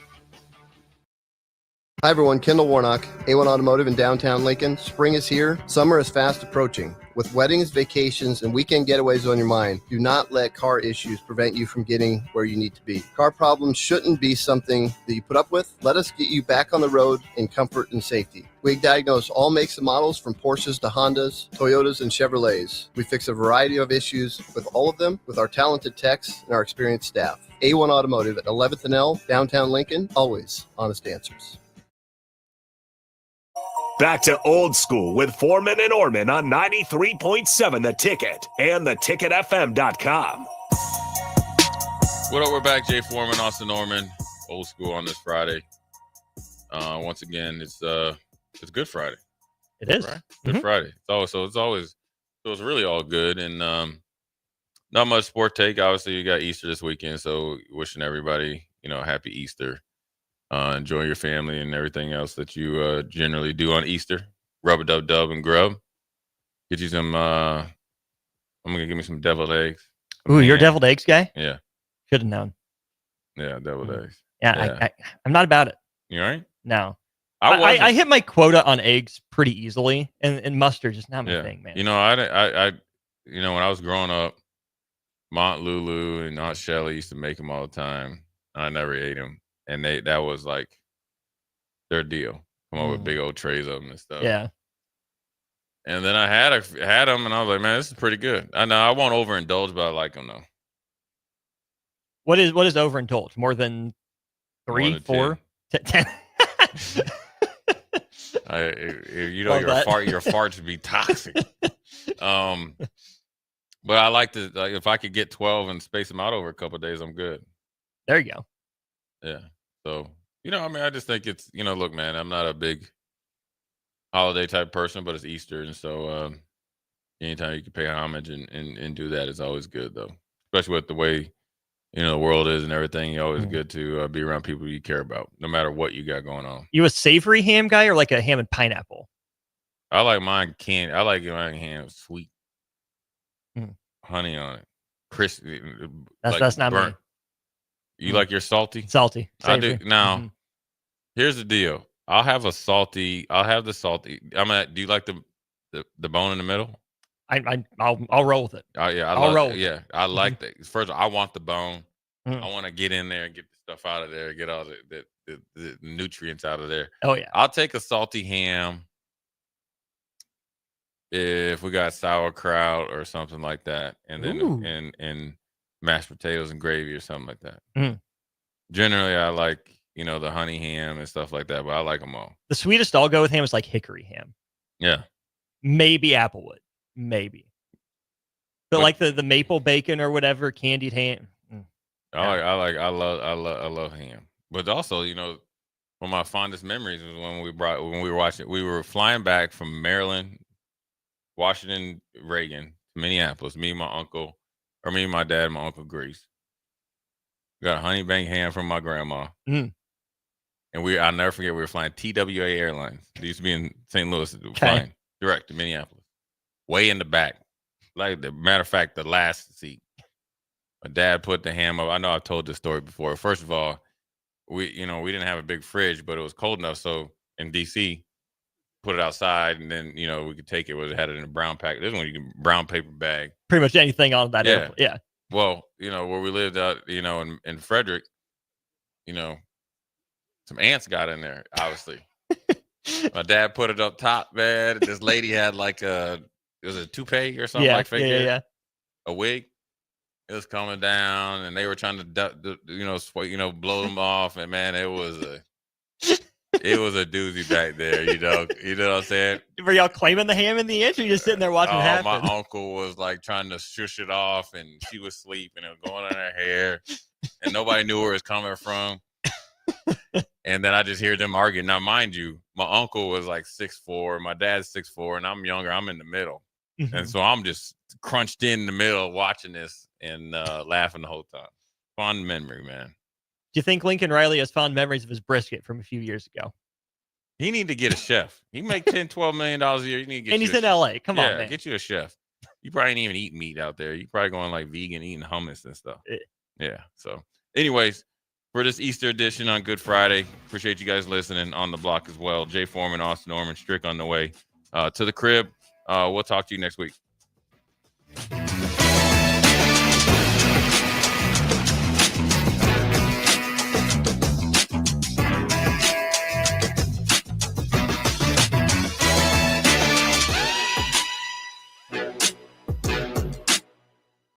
Hi everyone, Kendall Warnock, A1 Automotive in downtown Lincoln. Spring is here, summer is fast approaching. With weddings, vacations, and weekend getaways on your mind, do not let car issues prevent you from getting where you need to be. Car problems shouldn't be something that you put up with. Let us get you back on the road in comfort and safety. We diagnose all makes and models from Porsches to Hondas, Toyotas, and Chevrolets. We fix a variety of issues with all of them with our talented techs and our experienced staff. A1 Automotive at 11th and L, downtown Lincoln, always honest answers. Back to Old School with Foreman and Orman on 93.7 The Ticket and theticketfm.com. What up? We're back. Jay Foreman, Austin Norman, Old School on this Friday. Once again, it's Good Friday. It is right? Good Friday. It's really all good, and not much sport take. Obviously, you got Easter this weekend, so wishing everybody a happy Easter. Enjoy your family and everything else that you generally do on Easter. Rub-a-dub-dub and grub. Get you some. I'm gonna give me some deviled eggs. Ooh, you're a deviled eggs guy? Yeah. Should have known. Yeah, deviled eggs. Yeah. I'm not about it. You all right? No. I hit my quota on eggs pretty easily, and mustard is not my thing, man. I when I was growing up, Aunt Lulu and Aunt Shelly used to make them all the time. I never ate them. And that was like their deal. Come on with big old trays of them and stuff. Yeah. And then I had them, and I was like, man, this is pretty good. I know I won't overindulge, but I like them though. What is overindulge? More than 3, 4, 10? Your farts would be toxic. But I like to if I could get 12 and space them out over a couple of days, I'm good. There you go. Yeah. So, I just think it's, look, man, I'm not a big holiday type person, but it's Easter. And so anytime you can pay homage and do that is always good, though. Especially with the way, the world is and everything. It's always good to be around people you care about, no matter what you got going on. You a savory ham guy or like a ham and pineapple? I like mine candy. I like mine ham sweet. Honey on it. Crispy. That's not burnt. me. You like your salty? Salty. Savory. I do. Now, Here's the deal. I'll have the salty. Do you like the bone in the middle? I'll roll with it. Oh yeah, I'll roll with yeah, it. I like that. First of all, I want the bone. Mm. I want to get in there and get the stuff out of there, get all the nutrients out of there. Oh yeah. I'll take a salty ham if we got sauerkraut or something like that, and then and mashed potatoes and gravy or something like that. Mm. Generally, I like the honey ham and stuff like that, but I like them all. The sweetest I'll go with ham is like hickory ham. Yeah. Maybe applewood. Maybe. But like the maple bacon or whatever, candied ham. I love ham. But also, one of my fondest memories was when we were flying back from Maryland, Washington, Reagan, Minneapolis, me and my dad and my uncle Grease. We got a honey bank ham from my grandma. Mm. And I'll never forget, we were flying TWA Airlines. They used to be in St. Louis, flying direct to Minneapolis. Way in the back. Like, the matter of fact, the last seat. My dad put the ham up. I know I've told this story before. First of all, we didn't have a big fridge, but it was cold enough. So in DC, put it outside, and then we could take it. We had it in a brown pack. This one you can brown paper bag. Pretty much anything on that airplane. Yeah. Well, where we lived out, in Frederick, some ants got in there. Obviously, my dad put it up top, man. This lady had like it was a toupee or something like fake hair, a wig. It was coming down, and they were trying to, blow them off. And man, it was a doozy back there. You know what I'm saying? Were y'all claiming the ham in the end, or you just sitting there watching it happen? My uncle was like trying to shush it off, and she was asleep, and it was going in her hair, and nobody knew where it was coming from. And then I just hear them arguing. Now, mind you, my uncle was like 6'4", my dad's 6'4", and I'm younger. I'm in the middle. Mm-hmm. And so I'm just crunched in the middle watching this and laughing the whole time. Fond memory, man. Do you think Lincoln Riley has fond memories of his brisket from a few years ago? He need to get a chef. He make $10-12 million a year. You need to get and he's in LA. Come on, man. Get you a chef. You probably ain't even eat meat out there. You probably going like vegan, eating hummus and stuff. Yeah. So, anyways, for this Easter edition on Good Friday, appreciate you guys listening on the block as well. Jay Foreman, Austin Norman, Strick on the way to the crib. We'll talk to you next week.